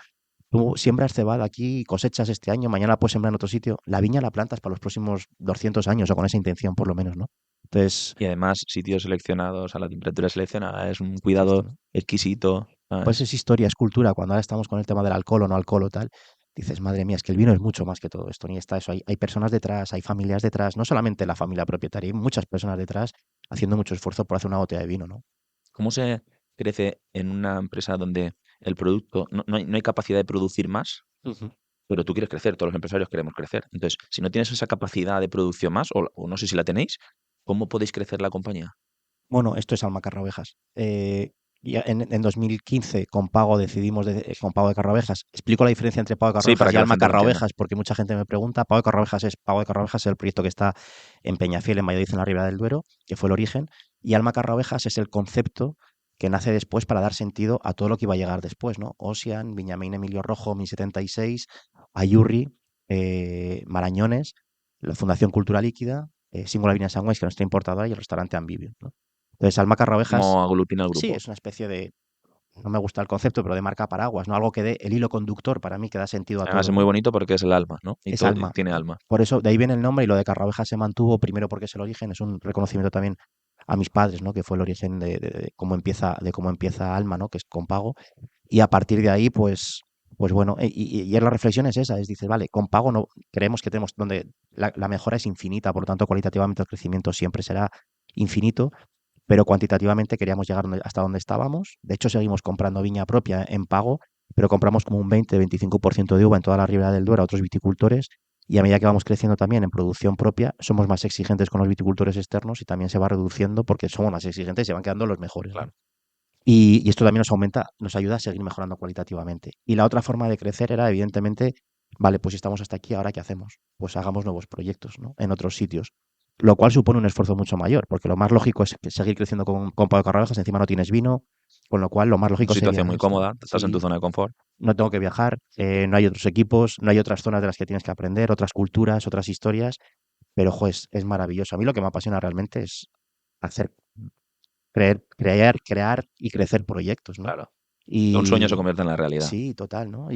tú siembras cebada aquí, cosechas este año, mañana la puedes sembrar en otro sitio. La viña la plantas para los próximos 200 años, o con esa intención, por lo menos, ¿no? Entonces, Y además, sitios seleccionados a la temperatura seleccionada, es un es esto, cuidado ¿no? exquisito, Pues ¿sabes? es historia, es cultura. Cuando ahora estamos con el tema del alcohol o no alcohol o tal, dices, madre mía, es que el vino es mucho más que todo esto. Ni está eso. Hay personas detrás, hay familias detrás, no solamente la familia propietaria, hay muchas personas detrás haciendo mucho esfuerzo por hacer una botella de vino, ¿no? ¿Cómo se crece en una empresa donde el producto, no hay capacidad de producir más, Ujú. pero tú quieres crecer, todos los empresarios queremos crecer? Entonces, si no tienes esa capacidad de producción más, o no sé si la tenéis, ¿cómo podéis crecer la compañía? Bueno, esto es Alma Carrovejas. En 2015, con Pago decidimos, con Pago de Carrovejas. Explico la diferencia entre Pago de Sí, para Carrovejas y que la Alma gente lo entienda. Carrovejas, porque mucha gente me pregunta. Pago de Carrovejas es el proyecto que está en Peñafiel, en Valladolid, en la Ribera del Duero, que fue el origen. Y Alma Carrovejas es el concepto que nace después para dar sentido a todo lo que iba a llegar después, ¿no? Ocean, Viñamín Emilio Rojo, 1076, Ayurri, Marañones, la Fundación Cultura Líquida, Singular Vina Sangües, que es nuestra importadora, y el restaurante Ambivio, ¿no? Entonces, Alma Carrovejas, ¿Cómo aglutina el sí, grupo? es una especie de, no me gusta el concepto, pero de marca paraguas, ¿no? Algo que dé el hilo conductor para mí, que da sentido a Además todo, es muy ¿no? bonito porque es el alma, ¿no? Y Es todo Alma, tiene ¿no? alma. Por eso, de ahí viene el nombre y lo de Carrovejas se mantuvo, primero porque es el origen, es un reconocimiento también a mis padres, ¿no? Que fue el origen de cómo empieza Alma, ¿no? Que es con pago. Y a partir de ahí, pues bueno, y la reflexión es esa, es dices, vale, con pago no, creemos que tenemos donde la mejora es infinita, por lo tanto, cualitativamente el crecimiento siempre será infinito, pero cuantitativamente queríamos llegar hasta donde estábamos. De hecho, seguimos comprando viña propia en pago, pero compramos como un 20-25% de uva en toda la Ribera del Duero a otros viticultores. Y a medida que vamos creciendo también en producción propia, somos más exigentes con los viticultores externos y también se va reduciendo porque somos más exigentes y se van quedando los mejores, ¿no? Claro. Y esto también nos aumenta, nos ayuda a seguir mejorando cualitativamente. Y la otra forma de crecer era, evidentemente, vale, pues si estamos hasta aquí, ¿ahora qué hacemos? Pues hagamos nuevos proyectos, ¿no? En otros sitios. Lo cual supone un esfuerzo mucho mayor, porque lo más lógico es seguir creciendo con Pau de Carrabejas, encima no tienes vino, con lo cual lo más lógico sería Situación muy esto, ¿no? cómoda, estás en tu Si zona de confort. no tengo que viajar, no hay otros equipos, no hay otras zonas de las que tienes que aprender, otras culturas, otras historias, pero, juez, es maravilloso. A mí lo que me apasiona realmente es hacer, crear y crecer proyectos, ¿no? Claro. Que un sueño se Y convierte en la realidad. sí, total, ¿no?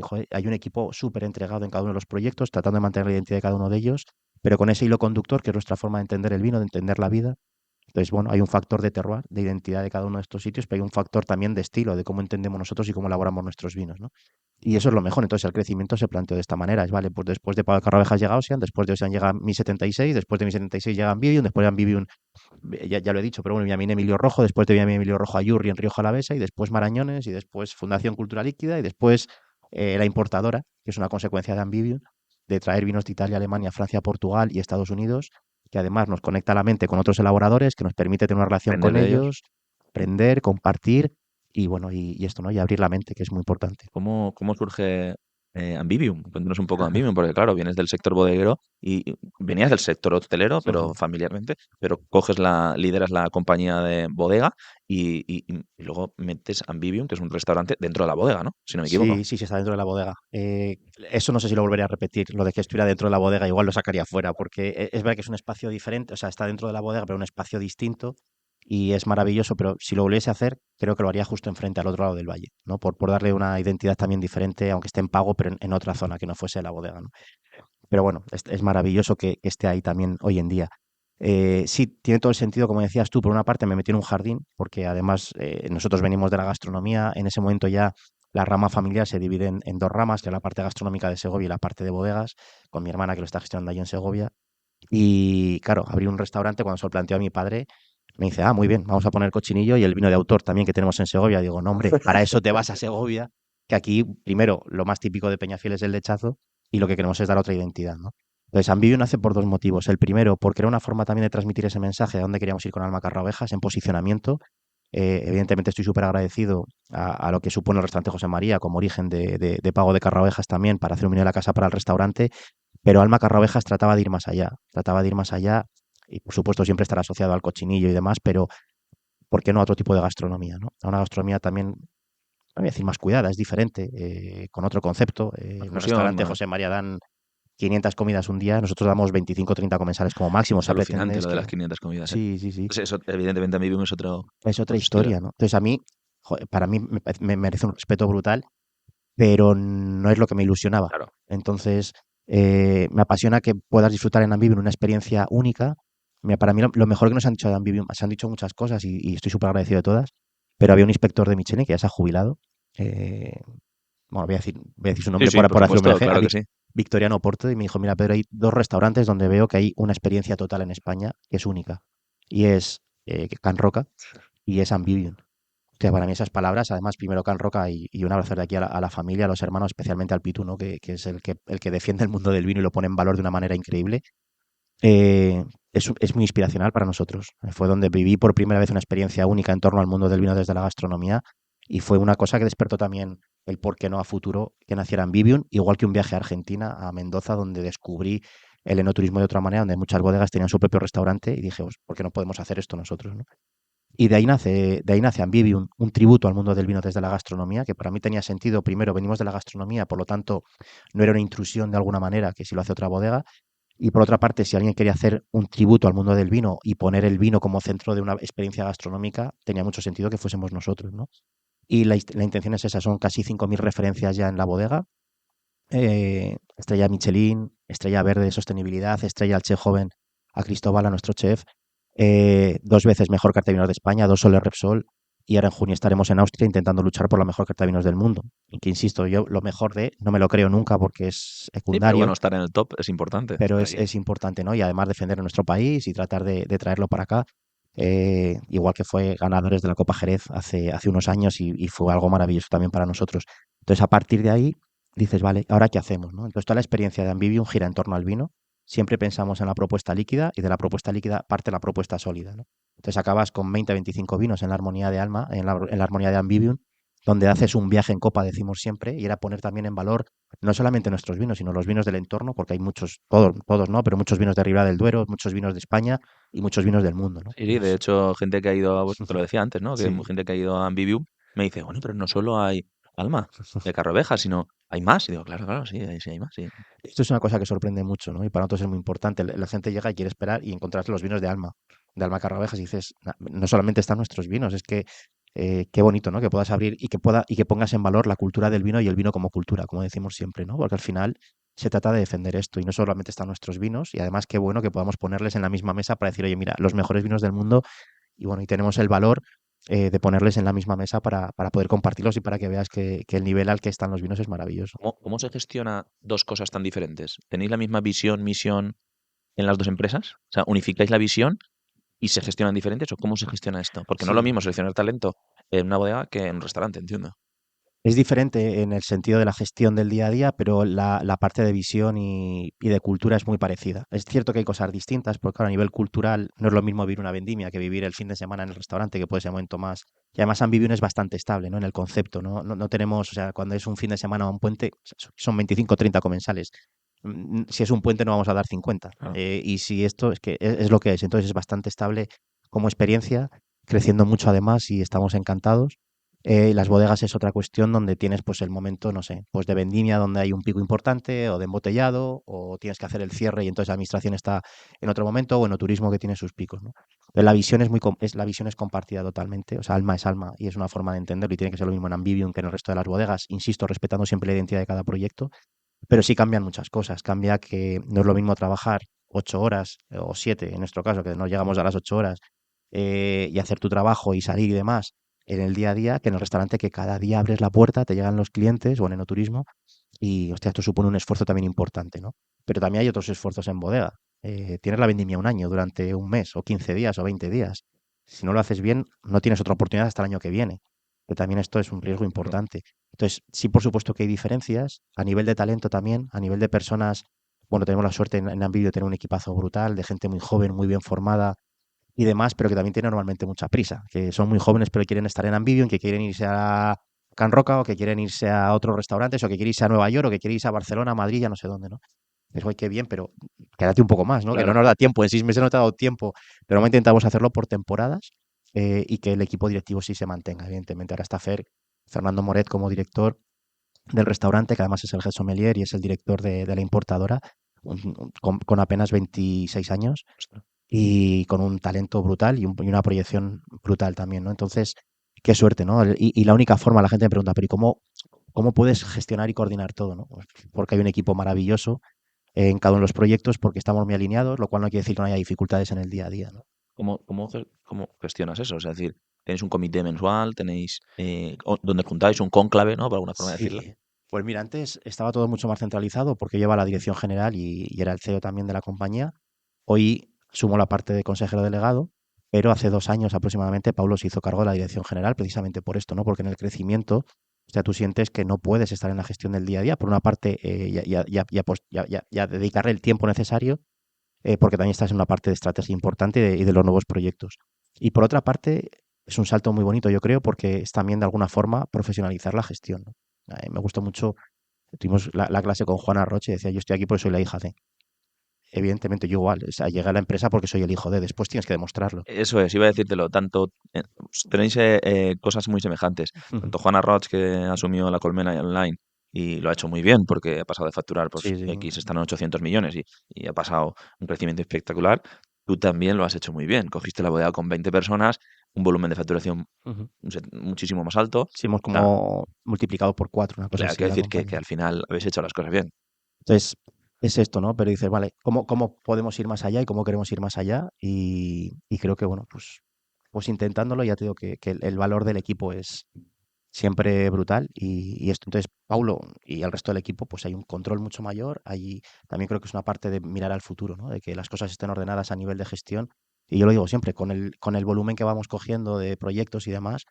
Joder, hay un equipo súper entregado en cada uno de los proyectos, tratando de mantener la identidad de cada uno de ellos, pero con ese hilo conductor que es nuestra forma de entender el vino, de entender la vida. Entonces, bueno, hay un factor de terroir, de identidad de cada uno de estos sitios, pero hay un factor también de estilo, de cómo entendemos nosotros y cómo elaboramos nuestros vinos, ¿no? Y eso es lo mejor. Entonces, el crecimiento se planteó de esta manera. Es, vale, pues después de Pablo Carrabejas llega Ocean, después de Ocean llega Mi 76, después de Mi 76 llega Ambivium, después de Ambivium, ya lo he dicho, pero bueno, Villamin Emilio Rojo, después de Villamin Emilio Rojo Ayurri en Rioja Alavesa, y después Marañones, y después Fundación Cultura Líquida, y después la importadora, que es una consecuencia de Ambivium, de traer vinos de Italia, Alemania, Francia, Portugal y Estados Unidos, que además nos conecta la mente con otros elaboradores, que nos permite tener una relación Aprender con de ellos. ellos, aprender, compartir, y bueno, y esto, ¿no? Y abrir la mente, que es muy importante. ¿Cómo surge Ambivium? Cuéntanos un poco de Ambivium, porque claro, vienes del sector bodeguero y venías del sector hotelero, pero Ujú. familiarmente, pero lideras la compañía de bodega y luego metes Ambivium, que es un restaurante dentro de la bodega, ¿no? Si no me equivoco. Sí, sí, sí, está dentro de la bodega. Eso no sé si lo volvería a repetir, lo de que estuviera dentro de la bodega, igual lo sacaría fuera, porque es verdad que es un espacio diferente, o sea, está dentro de la bodega, pero un espacio distinto. y es maravilloso, pero si lo volviese a hacer, creo que lo haría justo enfrente al otro lado del valle, ¿no? Por darle una identidad también diferente, aunque esté en pago, pero en otra zona que no fuese la bodega, ¿no? Pero bueno, es maravilloso que esté ahí también hoy en día. Sí, tiene todo el sentido, como decías tú, por una parte me metí en un jardín, porque además nosotros venimos de la gastronomía, en ese momento ya la rama familiar se divide en dos ramas, que es la parte gastronómica de Segovia y la parte de bodegas, con mi hermana que lo está gestionando allí en Segovia. Y claro, abrí un restaurante, cuando se lo planteó a mi padre, me dice, muy bien, vamos a poner cochinillo y el vino de autor también que tenemos en Segovia. Digo, no, hombre, para eso te vas a Segovia, que aquí, primero, lo más típico de Peñafiel es el lechazo y lo que queremos es dar otra identidad, ¿no? Entonces, Ambivium nace por dos motivos. El primero, porque era una forma también de transmitir ese mensaje de dónde queríamos ir con Alma Carra Ovejas, en posicionamiento. Evidentemente estoy súper agradecido a lo que supone el restaurante José María como origen de pago de Carra Ovejas también para hacer un menú de la casa para el restaurante, pero Alma Carraovejas trataba de ir más allá y por supuesto siempre estar asociado al cochinillo y demás, pero ¿por qué no a otro tipo de gastronomía, ¿no? A una gastronomía también, no voy a decir más cuidada, es diferente, con otro concepto. Más En el fusión, restaurante más... José María dan 500 comidas un día, nosotros damos 25 o 30 comensales como máximo, o Es sea, pretende alucinante es lo de que... las 500 comidas, ¿eh? Sí, sí, sí, Pues eso, evidentemente, a mí es es otra otro estilo. historia, ¿no? Entonces a mí, para mí me merece un respeto brutal, pero no es lo que me ilusionaba. Claro. Entonces, me apasiona que puedas disfrutar en Ambivium una experiencia única. Mira, para mí lo mejor que nos han dicho de Ambivium, se han dicho muchas cosas y estoy súper agradecido de todas, pero había un inspector de Michelin que ya se ha jubilado. eh, bueno, voy a decir su Sí, nombre sí, por por hacer supuesto, homenaje, claro que sí. Victoriano Porto, y me dijo, mira, Pedro, hay dos restaurantes donde veo que hay una experiencia total en España que es única. Y es Can Roca y es Ambivium. Que para mí esas palabras, además, primero Can Roca y un abrazo de aquí a la familia, a los hermanos, especialmente al Pitu, ¿no? Que es el que defiende el mundo del vino y lo pone en valor de una manera increíble. Es muy inspiracional para nosotros. Fue donde viví por primera vez una experiencia única en torno al mundo del vino desde la gastronomía y fue una cosa que despertó también el por qué no a futuro que naciera Ambivium, igual que un viaje a Argentina, a Mendoza, donde descubrí el enoturismo de otra manera, donde muchas bodegas tenían su propio restaurante y dije, pues, ¿por qué no podemos hacer esto nosotros, ¿no? Y de ahí nace Ambivium, un tributo al mundo del vino desde la gastronomía, que para mí tenía sentido. Primero, venimos de la gastronomía, por lo tanto, no era una intrusión de alguna manera, que si lo hace otra bodega. Y por otra parte, si alguien quería hacer un tributo al mundo del vino y poner el vino como centro de una experiencia gastronómica, tenía mucho sentido que fuésemos nosotros, ¿no? Y la intención es esa, son casi 5.000 referencias ya en la bodega. Estrella Michelin, estrella verde de sostenibilidad, estrella al chef joven a Cristóbal, a nuestro chef, dos veces mejor carta de vinos de España, dos soles Repsol, y ahora en junio estaremos en Austria intentando luchar por la mejor carta de vinos del mundo. Y que insisto, yo lo mejor no me lo creo nunca porque es Sí, pero bueno, secundario, estar en el top es importante. pero Estar es, ahí. es importante, ¿no? Y además defender a nuestro país y tratar de traerlo para acá, igual que fue ganadores de la Copa Jerez hace unos años y fue algo maravilloso también para nosotros. Entonces, a partir de ahí, dices, vale, ¿ahora qué hacemos, no? Entonces, toda la experiencia de Ambivium gira en torno al vino. Siempre pensamos en la propuesta líquida y de la propuesta líquida parte la propuesta sólida, ¿no? Entonces, acabas con 20-25 vinos en la armonía de Alma, en la armonía de Ambivium, donde haces un viaje en copa, decimos siempre, y era poner también en valor no solamente nuestros vinos, sino los vinos del entorno, porque hay muchos, todos no, pero muchos vinos de Ribera del Duero, muchos vinos de España y muchos vinos del mundo, ¿no? Sí, sí, de Entonces, hecho, gente que ha ido, pues, te lo decía antes, ¿no? Que sí, gente que ha ido a Ambivium me dice, bueno, pero no solo hay Alma de Carroveja, sino hay más. Y digo, claro, claro, sí, sí hay más, sí. esto es una cosa que sorprende mucho, ¿no? Y para nosotros es muy importante. La gente llega y quiere esperar y encontrar los vinos de Alma Carrabejas, y dices, no solamente están nuestros vinos, es que qué bonito, ¿no? Que puedas abrir y que pongas en valor la cultura del vino y el vino como cultura, como decimos siempre, ¿no? Porque al final se trata de defender esto y no solamente están nuestros vinos, y además qué bueno que podamos ponerles en la misma mesa para decir, oye, mira, los mejores vinos del mundo, y bueno, y tenemos el valor de ponerles en la misma mesa para poder compartirlos y para que veas que el nivel al que están los vinos es maravilloso. ¿Cómo se gestiona dos cosas tan diferentes? ¿Tenéis la misma visión, misión en las dos empresas? O sea, ¿unificáis la visión y se gestionan diferentes o cómo se gestiona esto? Porque no es lo Sí, mismo seleccionar talento en una bodega que en un restaurante, entiendo. es diferente en el sentido de la gestión del día a día, pero la parte de visión y de cultura es muy parecida. Es cierto que hay cosas distintas, porque claro, a nivel cultural no es lo mismo vivir una vendimia que vivir el fin de semana en el restaurante, que puede ser un momento más. Y además Ambivium es bastante estable, ¿no? En el concepto, ¿no? No tenemos, o sea, cuando es un fin de semana o un puente, son 25 o 30 comensales. Si es un puente no vamos a dar 50. Claro. Y si esto es que es lo que es, entonces es bastante estable como experiencia, creciendo mucho además y estamos encantados. Las bodegas es otra cuestión donde tienes pues el momento, no sé, pues de vendimia donde hay un pico importante o de embotellado o tienes que hacer el cierre y entonces la administración está en otro momento o en turismo que tiene sus picos, ¿no? La visión la visión es compartida totalmente, o sea, alma es alma y es una forma de entenderlo y tiene que ser lo mismo en Ambivium que en el resto de las bodegas, insisto, respetando siempre la identidad de cada proyecto, pero sí cambian muchas cosas. Cambia que no es lo mismo trabajar 8 horas o 7, en nuestro caso, que no llegamos a las 8 horas, y hacer tu trabajo y salir y demás en el día a día, que en el restaurante que cada día abres la puerta, te llegan los clientes o en enoturismo y, hostia, esto supone un esfuerzo también importante, ¿no? Pero también hay otros esfuerzos en bodega. Tienes la vendimia un año, durante un mes, o 15 días, o 20 días. Si no lo haces bien, no tienes otra oportunidad hasta el año que viene. Que también esto es un riesgo Claro. importante. Entonces, sí, por supuesto que hay diferencias. A nivel de talento también, a nivel de personas, bueno, tenemos la suerte en Ambidio de tener un equipazo brutal, de gente muy joven, muy bien formada y demás, pero que también tiene normalmente mucha prisa, que son muy jóvenes pero quieren estar en Ambivion, que quieren irse a Can Roca o que quieren irse a otros restaurantes o que quieren irse a Nueva York o que quieren irse a Barcelona, Madrid, ya no sé dónde, ¿no? Es guay, qué bien, pero quédate un poco más, ¿no? Que no Claro. nos da tiempo, en 6 meses no te ha dado tiempo, pero normalmente intentamos hacerlo por temporadas y que el equipo directivo sí se mantenga, evidentemente. Ahora está Fernando Moret como director del restaurante, que además es el head sommelier y es el director de la importadora, con apenas 26 años Ostras. y con un talento brutal y una proyección brutal también, ¿no? Entonces, qué suerte, ¿no? Y la única forma, la gente me pregunta, pero ¿y cómo puedes gestionar y coordinar todo, ¿no? Pues porque hay un equipo maravilloso en cada uno de los proyectos, porque estamos muy alineados, lo cual no quiere decir que no haya dificultades en el día a día, ¿no? ¿Cómo gestionas eso? Es decir, ¿tenéis un comité mensual? ¿Tenéis donde juntáis un cónclave, ¿no? Por alguna forma de decirlo. Sí. Pues mira, antes estaba todo mucho más centralizado porque lleva la dirección general y era el CEO también de la compañía. Hoy sumo la parte de consejero delegado, pero hace 2 años aproximadamente Pablo se hizo cargo de la dirección general precisamente por esto, ¿no? Porque en el crecimiento, o sea, tú sientes que no puedes estar en la gestión del día a día. Por una parte, ya dedicarle el tiempo necesario, porque también estás en una parte de estrategia importante y de los nuevos proyectos. Y por otra parte, es un salto muy bonito, yo creo, porque es también de alguna forma profesionalizar la gestión, ¿no? Me gustó mucho, tuvimos la clase con Juana Roche y decía, yo estoy aquí porque soy la hija de. Evidentemente, yo igual, o sea, llegué a la empresa porque soy el hijo de, después tienes que demostrarlo. Eso es, iba a decírtelo, tanto tenéis cosas muy semejantes. Ujú. Tanto Juana Roch, que asumió la Colmena y Online y lo ha hecho muy bien porque ha pasado de facturar pues Sí, sí. X, están en 800 millones y ha pasado un crecimiento espectacular. Tú también lo has hecho muy bien. Cogiste la bodega con 20 personas, un volumen de facturación Ujú. muchísimo más alto. Sí, hemos O sea, como multiplicado por 4, una cosa claro, así, quiero la decir que compañía. al final habéis hecho las cosas bien. Entonces, es esto, ¿no? Pero dices, vale, ¿cómo podemos ir más allá y cómo queremos ir más allá? Y creo que, bueno, pues intentándolo, ya te digo que el valor del equipo es siempre brutal y esto. Entonces, Paulo y el resto del equipo, pues hay un control mucho mayor. También creo que es una parte de mirar al futuro, ¿no? De que las cosas estén ordenadas a nivel de gestión. Y yo lo digo siempre, con el volumen que vamos cogiendo de proyectos y demás,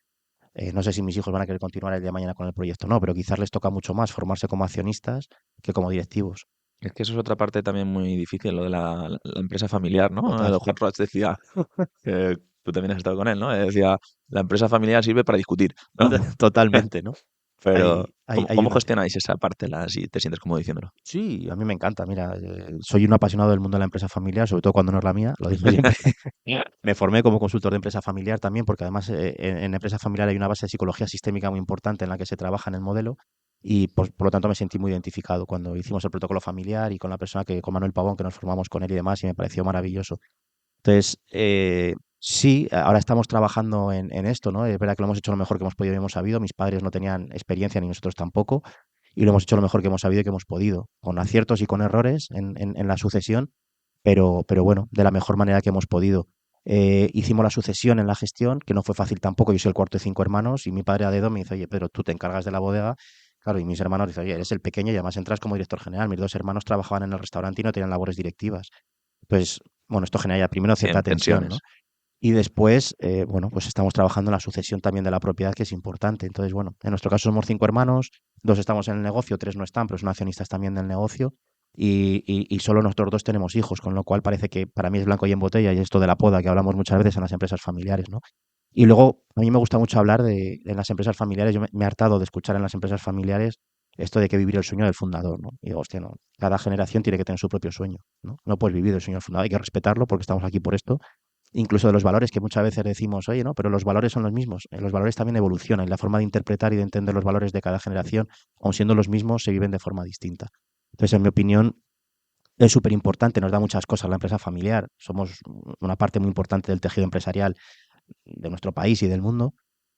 no sé si mis hijos van a querer continuar el día de mañana con el proyecto, no, pero quizás les toca mucho más formarse como accionistas que como directivos. Es que eso es otra parte también muy difícil, lo de la empresa familiar, ¿no? Total. Juan Roch decía, que tú también has estado con él, ¿no? Decía, la empresa familiar sirve para discutir, ¿no? Totalmente, ¿no? Pero, Hay, hay, ¿cómo, hay cómo una. gestionáis esa parte, si te sientes como diciéndolo? Sí, a mí me encanta. Mira, soy un apasionado del mundo de la empresa familiar, sobre todo cuando no es la mía, lo digo siempre. Me formé como consultor de empresa familiar también, porque además en empresa familiar hay una base de psicología sistémica muy importante en la que se trabaja en el modelo y por lo tanto me sentí muy identificado cuando hicimos el protocolo familiar y con la persona con Manuel Pavón, que nos formamos con él y demás, y me pareció maravilloso. Entonces, sí, ahora estamos trabajando en esto, ¿no? Es verdad que lo hemos hecho lo mejor que hemos podido y hemos sabido. Mis padres no tenían experiencia ni nosotros tampoco, y lo hemos hecho lo mejor que hemos sabido y que hemos podido, con aciertos y con errores en la sucesión, pero bueno, de la mejor manera que hemos podido. Hicimos la sucesión en la gestión, que no fue fácil tampoco. Yo soy el cuarto de 5 hermanos y mi padre a dedo me dice, oye, Pedro, tú te encargas de la bodega. Claro, y mis hermanos dicen, oye, eres el pequeño y además entras como director general. Mis 2 hermanos trabajaban en el restaurante y no tenían labores directivas. Pues, bueno, esto genera ya primero Sí, cierta en tensión, tensiones. ¿no? Y después, bueno, pues estamos trabajando en la sucesión también de la propiedad, que es importante. Entonces, bueno, en nuestro caso somos 5 hermanos, 2 estamos en el negocio, 3 no están, pero son accionistas también del negocio. Y solo nosotros 2 tenemos hijos, con lo cual parece que para mí es blanco y en botella y esto de la poda que hablamos muchas veces en las empresas familiares, ¿no? Y luego, a mí me gusta mucho hablar en las empresas familiares. Yo me he hartado de escuchar en las empresas familiares esto de que vivir el sueño del fundador, ¿no? Y digo, hostia, no, cada generación tiene que tener su propio sueño, ¿no? No puedes vivir el sueño del fundador, hay que respetarlo porque estamos aquí por esto, incluso de los valores que muchas veces decimos, oye, no, pero los valores son los mismos. Los valores también evolucionan y la forma de interpretar y de entender los valores de cada generación, aun siendo los mismos, se viven de forma distinta. Entonces, en mi opinión, es súper importante, nos da muchas cosas la empresa familiar. Somos una parte muy importante del tejido empresarial de nuestro país y del mundo.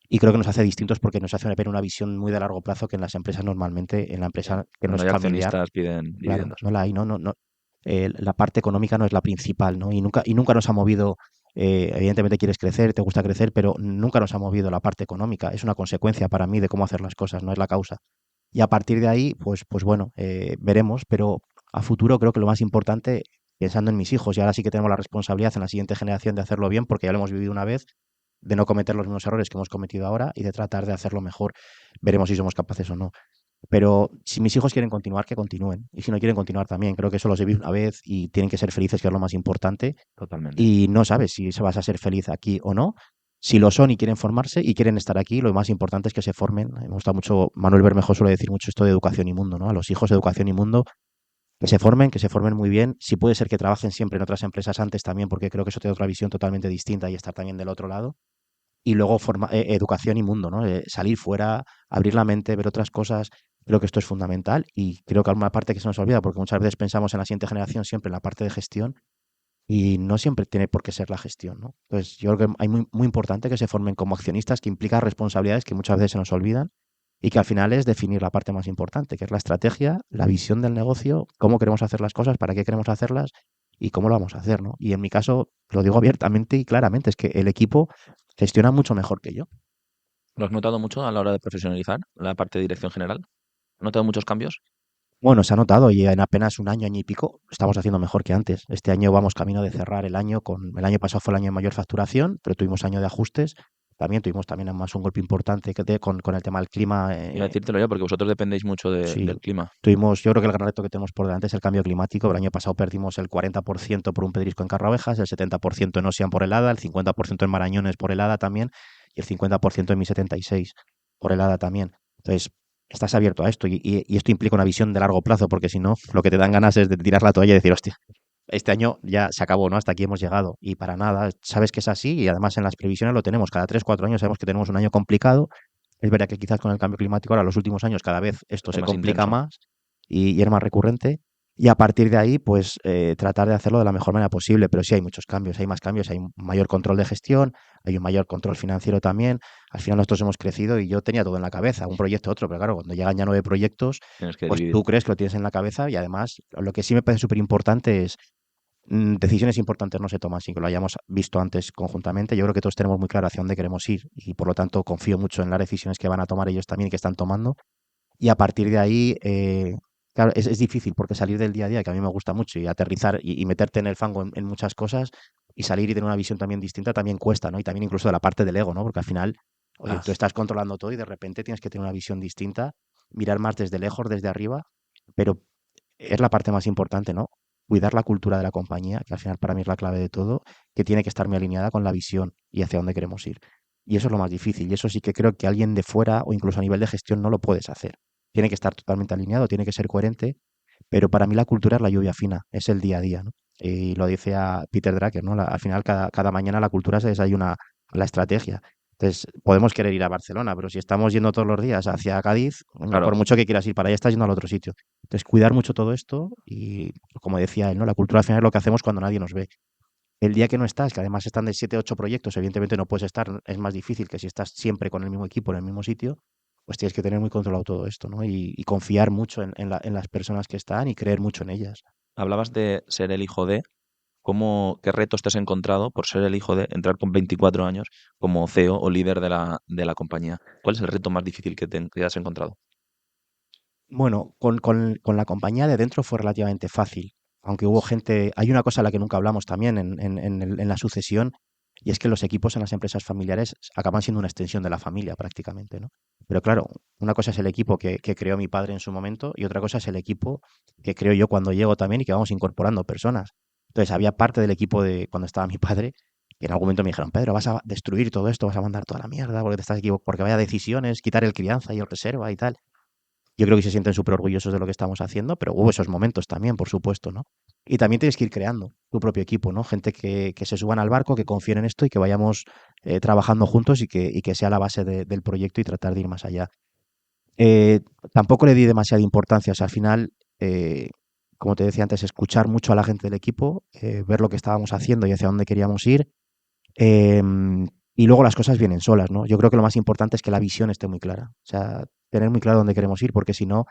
Y creo que nos hace distintos porque nos hace ver una visión muy de largo plazo que en las empresas normalmente, en la Ya. empresa que no Cuando es hay familiar, accionistas piden claro, dividendos. no la hay, no. La parte económica no es la principal, ¿no? Y nunca nos ha movido, evidentemente quieres crecer, te gusta crecer, pero nunca nos ha movido la parte económica. Es una consecuencia para mí de cómo hacer las cosas, no es la causa. Y a partir de ahí, pues bueno, veremos, pero a futuro creo que lo más importante, pensando en mis hijos, y ahora sí que tenemos la responsabilidad en la siguiente generación de hacerlo bien, porque ya lo hemos vivido una vez, de no cometer los mismos errores que hemos cometido ahora y de tratar de hacerlo mejor. Veremos si somos capaces o no. Pero si mis hijos quieren continuar, que continúen. Y si no quieren continuar también, creo que eso los he vivido una vez y tienen que ser felices, que es lo más importante. Totalmente. Y no sabes si se vas a ser feliz aquí o no. Si lo son y quieren formarse y quieren estar aquí, lo más importante es que se formen. Me gusta mucho, Manuel Bermejo suele decir mucho esto de educación y mundo, ¿no? A los hijos de educación y mundo, que se formen muy bien. Si puede ser que trabajen siempre en otras empresas antes también, porque creo que eso te da otra visión totalmente distinta y estar también del otro lado. Y luego educación y mundo, ¿no? Salir fuera, abrir la mente, ver otras cosas. Creo que esto es fundamental y creo que alguna parte que se nos olvida, porque muchas veces pensamos en la siguiente generación siempre en la parte de gestión y no siempre tiene por qué ser la gestión, ¿no? Entonces, yo creo que hay muy importante que se formen como accionistas, que implica responsabilidades que muchas veces se nos olvidan y que al final es definir la parte más importante, que es la estrategia, la visión del negocio, cómo queremos hacer las cosas, para qué queremos hacerlas y cómo lo vamos a hacer, ¿no? Y en mi caso, lo digo abiertamente y claramente, es que el equipo gestiona mucho mejor que yo. ¿Lo has notado mucho a la hora de profesionalizar la parte de dirección general? ¿Has notado muchos cambios? Bueno, se ha notado y en apenas un año, año y pico, estamos haciendo mejor que antes. Este año vamos camino de cerrar el año el año pasado fue el año de mayor facturación, pero tuvimos año de ajustes. También tuvimos también además un golpe importante con el tema del clima. Iba a decírtelo ya, porque vosotros dependéis mucho Sí, del clima. yo creo que el gran reto que tenemos por delante es el cambio climático. El año pasado perdimos el 40% por un pedrisco en Carraovejas, el 70% en Ossian por helada, el 50% en Marañones por helada también y el 50% en Mi 76 por helada también. Entonces, estás abierto a esto y esto implica una visión de largo plazo, porque si no, lo que te dan ganas es de tirar la toalla y decir, hostia, este año ya se acabó, ¿no? Hasta aquí hemos llegado. Y para nada, sabes que es así y además en las previsiones lo tenemos. Cada 3 4 años sabemos que tenemos un año complicado. Es verdad que quizás con el cambio climático ahora los últimos años cada vez esto Es se más complica intenso. más y es más recurrente. Y a partir de ahí, pues tratar de hacerlo de la mejor manera posible. Pero sí hay muchos cambios, hay más cambios, hay un mayor control de gestión, hay un mayor control financiero también. Al final nosotros hemos crecido y yo tenía todo en la cabeza, un proyecto, otro, pero claro, cuando llegan ya 9 proyectos, Tienes que pues dividir. tú crees que lo tienes en la cabeza y además lo que sí me parece súper importante es decisiones importantes no se toman sin que lo hayamos visto antes conjuntamente. Yo creo que todos tenemos muy claro hacia dónde queremos ir y por lo tanto confío mucho en las decisiones que van a tomar ellos también y que están tomando. Y a partir de ahí, claro, es difícil porque salir del día a día, que a mí me gusta mucho, y aterrizar y meterte en el fango en muchas cosas y salir y tener una visión también distinta también cuesta, ¿no? Y también incluso de la parte del ego, ¿no? Porque al final, oye, Ah, tú estás controlando todo y de repente tienes que tener una visión distinta, mirar más desde lejos, desde arriba, pero es la parte más importante, ¿no? Cuidar la cultura de la compañía, que al final para mí es la clave de todo, que tiene que estar muy alineada con la visión y hacia dónde queremos ir. Y eso es lo más difícil. Y eso sí que creo que alguien de fuera o incluso a nivel de gestión no lo puedes hacer. Tiene que estar totalmente alineado, tiene que ser coherente, pero para mí la cultura es la lluvia fina, es el día a día, ¿no? Y lo dice a Peter Drucker, ¿no? Al final cada mañana la cultura se desayuna a la estrategia. Entonces, podemos querer ir a Barcelona, pero si estamos yendo todos los días hacia Cádiz, coño, por claro. mucho que quieras ir para allá, estás yendo al otro sitio. Entonces, cuidar mucho todo esto y, como decía él, ¿no? La cultura al final es lo que hacemos cuando nadie nos ve. El día que no estás, que además están de 7 8 proyectos, evidentemente no puedes estar, es más difícil que si estás siempre con el mismo equipo en el mismo sitio, pues tienes que tener muy controlado todo esto, ¿no? Y confiar mucho en las personas que están y creer mucho en ellas. Hablabas de ser el hijo de. ¿Qué retos te has encontrado por ser el hijo de entrar con 24 años como CEO o líder de la compañía? ¿Cuál es el reto más difícil que has encontrado? Bueno, con la compañía de dentro fue relativamente fácil, aunque hubo gente, hay una cosa a la que nunca hablamos también en la sucesión, y es que los equipos en las empresas familiares acaban siendo una extensión de la familia prácticamente, ¿no? Pero claro, una cosa es el equipo que creó mi padre en su momento y otra cosa es el equipo que creo yo cuando llego también y que vamos incorporando personas. Entonces había parte del equipo de cuando estaba mi padre que en algún momento me dijeron, Pedro, vas a destruir todo esto, vas a mandar toda la mierda porque te estás equivocando, porque vaya decisiones, quitar el crianza y el reserva y tal. Yo creo que se sienten súper orgullosos de lo que estamos haciendo, pero hubo esos momentos también, por supuesto, ¿no? Y también tienes que ir creando tu propio equipo, ¿no? Gente que se suban al barco, que confíen en esto y que vayamos trabajando juntos y que sea la base del proyecto y tratar de ir más allá. Eh, Tampoco le di demasiada importancia, o sea, al final, como te decía antes, escuchar mucho a la gente del equipo, ver lo que estábamos haciendo y hacia dónde queríamos ir. Y luego las cosas vienen solas, ¿no? Yo creo que lo más importante es que la visión esté muy clara. O sea, tener muy claro dónde queremos ir, porque si no,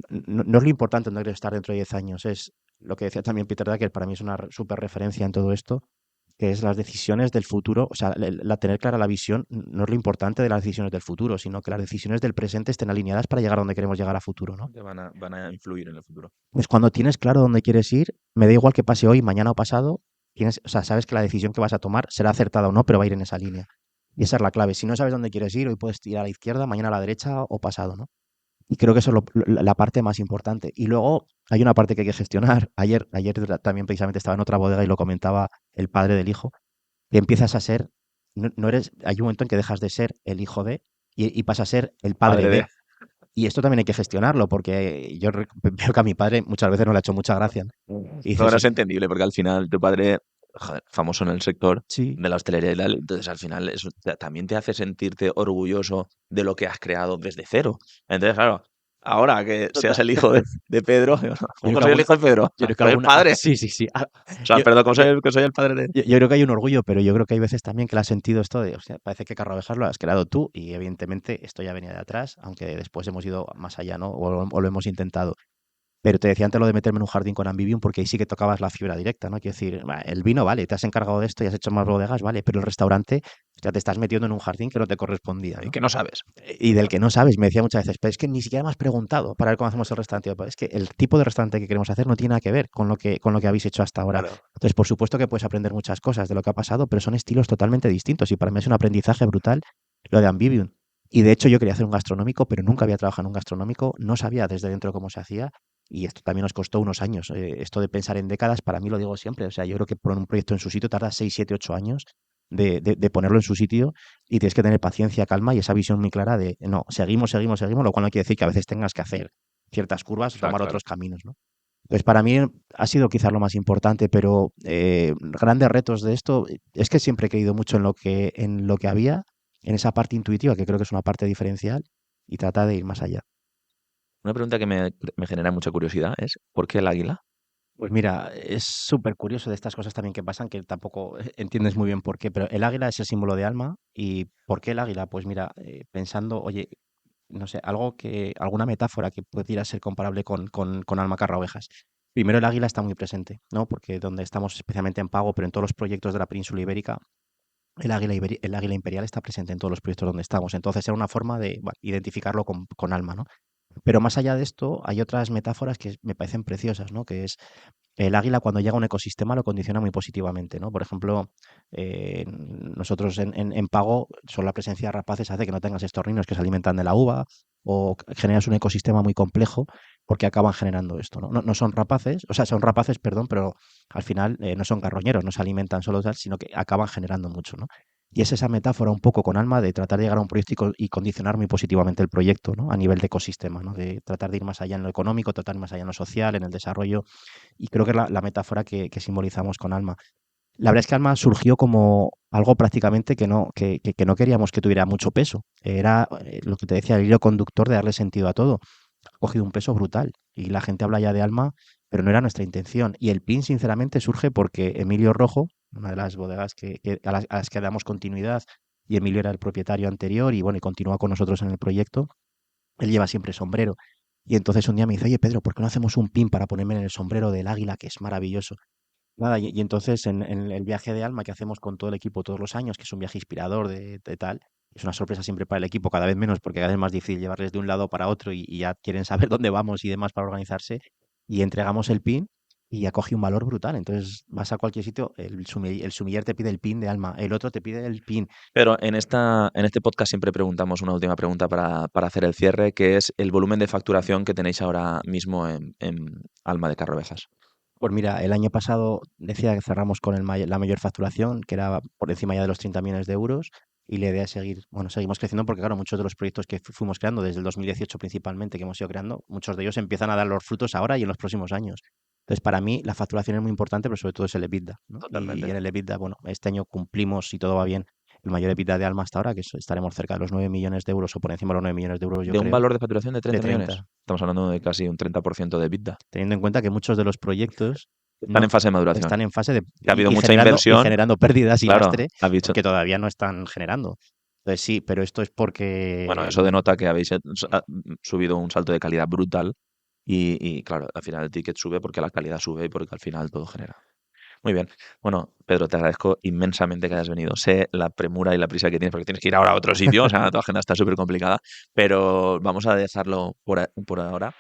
no es lo importante dónde queremos estar dentro de 10 años, es lo que decía también Peter Drucker, para mí es una súper referencia en todo esto, que es las decisiones del futuro, o sea, tener clara la visión no es lo importante de las decisiones del futuro, sino que las decisiones del presente estén alineadas para llegar a donde queremos llegar a futuro, ¿no? Que van a influir en el futuro. Pues cuando tienes claro dónde quieres ir, me da igual que pase hoy, mañana o pasado, tienes, o sea, sabes que la decisión que vas a tomar será acertada o no, pero va a ir en esa línea. Y esa es la clave. Si no sabes dónde quieres ir, hoy puedes ir a la izquierda, mañana a la derecha o pasado, ¿no? Y creo que eso es la parte más importante. Y luego hay una parte que hay que gestionar. Ayer también precisamente estaba en otra bodega y lo comentaba el padre del hijo, que empiezas a ser, no eres, hay un momento en que dejas de ser el hijo de y pasas a ser el padre Padre de... de. Y esto también hay que gestionarlo, porque yo veo que a mi padre muchas veces no le ha hecho mucha gracia, ¿no? Y Pero dices, no es entendible porque al final tu padre, joder, famoso en el sector sí, de la hostelería y tal, entonces al final eso también te hace sentirte orgulloso de lo que has creado desde cero. Entonces, claro, ahora que seas total. el hijo de Pedro, Yo ¿cómo creo que que soy el hijo de Pedro? yo creo que Soy el alguna, padre. sí, sí, sí. O sea, Yo, perdón, ¿cómo yo, que soy el padre de...? yo creo que hay un orgullo, pero yo creo que hay veces también que le has sentido esto de, o sea, parece que Carrovejas lo has creado tú y evidentemente esto ya venía de atrás, aunque después hemos ido más allá, ¿no? O lo hemos intentado. Pero te decía antes lo de meterme en un jardín con Ambivium porque ahí sí que tocabas la fibra directa, ¿no? Quiero decir, el vino, vale, te has encargado de esto y has hecho más bodegas, vale, pero el restaurante ya te estás metiendo en un jardín que no te correspondía, Y ¿no? que no sabes. Y del que no sabes, me decía muchas veces, pero es que ni siquiera me has preguntado para ver cómo hacemos el restaurante. Es que el tipo de restaurante que queremos hacer no tiene nada que ver con lo que habéis hecho hasta ahora. Claro. Entonces, por supuesto que puedes aprender muchas cosas de lo que ha pasado, pero son estilos totalmente distintos y para mí es un aprendizaje brutal lo de Ambivium. Y de hecho yo quería hacer un gastronómico, pero nunca había trabajado en un gastronómico, no sabía desde dentro cómo se hacía y esto también nos costó unos años. Esto de pensar en décadas, para mí lo digo siempre, o sea, yo creo que poner un proyecto en su sitio tarda 6 7 8 años de ponerlo en su sitio y tienes que tener paciencia, calma y esa visión muy clara de, no, seguimos, seguimos, seguimos, lo cual no quiere decir que a veces tengas que hacer ciertas curvas o Claro, tomar claro. otros caminos, ¿no? Entonces, para mí ha sido quizás lo más importante, pero grandes retos de esto, es que siempre he creído mucho en lo que había, en esa parte intuitiva, que creo que es una parte diferencial, y tratar de ir más allá. Una pregunta que me genera mucha curiosidad es, ¿por qué el águila? Pues mira, es súper curioso de estas cosas también que pasan, que tampoco entiendes muy bien por qué, pero el águila es el símbolo de alma. ¿Y por qué el águila? Pues mira, pensando, oye, no sé, alguna metáfora que pudiera ser comparable con Alma Carra Ovejas. Primero, el águila está muy presente, ¿no? Porque donde estamos especialmente en Pago, pero en todos los proyectos de la península ibérica, el águila imperial está presente en todos los proyectos donde estamos. Entonces, era una forma de, bueno, identificarlo con Alma, ¿no? Pero más allá de esto, hay otras metáforas que me parecen preciosas, ¿no? Que es el águila cuando llega a un ecosistema lo condiciona muy positivamente, ¿no? Por ejemplo, nosotros en Pago, solo la presencia de rapaces hace que no tengas estorninos que se alimentan de la uva o generas un ecosistema muy complejo porque acaban generando esto, ¿no? No son rapaces, o sea, son rapaces, perdón, pero al final no son carroñeros, no se alimentan solo tal, sino que acaban generando mucho, ¿no? Y es esa metáfora un poco con alma de tratar de llegar a un proyecto y condicionar muy positivamente el proyecto, ¿no? A nivel de ecosistema, ¿no? De tratar de ir más allá en lo económico, tratar más allá en lo social, en el desarrollo y creo que es la metáfora que simbolizamos con Alma. La verdad es que Alma surgió como algo prácticamente que no queríamos que tuviera mucho peso. Era lo que te decía, el hilo conductor de darle sentido a todo. Ha cogido un peso brutal y la gente habla ya de Alma, pero no era nuestra intención. Y el PIN, sinceramente, surge porque Emilio Rojo, una de las bodegas a las que damos continuidad, y Emilio era el propietario anterior y bueno, y continúa con nosotros en el proyecto, él lleva siempre sombrero. Y entonces un día me dice, oye Pedro, ¿por qué no hacemos un pin para ponerme en el sombrero del águila, que es maravilloso? Nada, y entonces en el viaje de alma que hacemos con todo el equipo todos los años, que es un viaje inspirador de tal, es una sorpresa siempre para el equipo, cada vez menos, porque cada vez es más difícil llevarles de un lado para otro y ya quieren saber dónde vamos y demás para organizarse, y entregamos el pin y ya coge un valor brutal. Entonces vas a cualquier sitio, el sumiller te pide el pin de alma, el otro te pide el pin. Pero en este podcast siempre preguntamos una última pregunta para hacer el cierre, que es el volumen de facturación que tenéis ahora mismo en Alma de Carrovejas. Pues mira, el año pasado decía que cerramos con la mayor facturación, que era por encima ya de los 30 millones de euros, y la idea es seguir, bueno, seguimos creciendo porque, claro, muchos de los proyectos que fuimos creando desde el 2018 principalmente, que hemos ido creando, muchos de ellos empiezan a dar los frutos ahora y en los próximos años. Entonces, para mí, la facturación es muy importante, pero sobre todo es el EBITDA, ¿no? Y Totalmente. en el EBITDA, bueno, este año cumplimos, si todo va bien, el mayor EBITDA de Alma hasta ahora, que estaremos cerca de los 9 millones de euros o por encima de los 9 millones de euros, yo De un creo, valor de facturación de de 30 millones. 30. Estamos hablando de casi un 30% de EBITDA. Teniendo en cuenta que muchos de los proyectos Están no en fase de maduración. están en fase de Que ha habido y mucha generando inversión. pérdidas y Claro, lastre has dicho. porque todavía no están generando. Entonces sí, pero esto es Bueno, porque eso denota que habéis subido un salto de calidad brutal y, claro, al final el ticket sube porque la calidad sube y porque al final todo genera. Muy bien. Bueno, Pedro, te agradezco inmensamente que hayas venido. Sé la premura y la prisa que tienes porque tienes que ir ahora a otro sitio, o sea, tu agenda está súper complicada, pero vamos a dejarlo por ahora.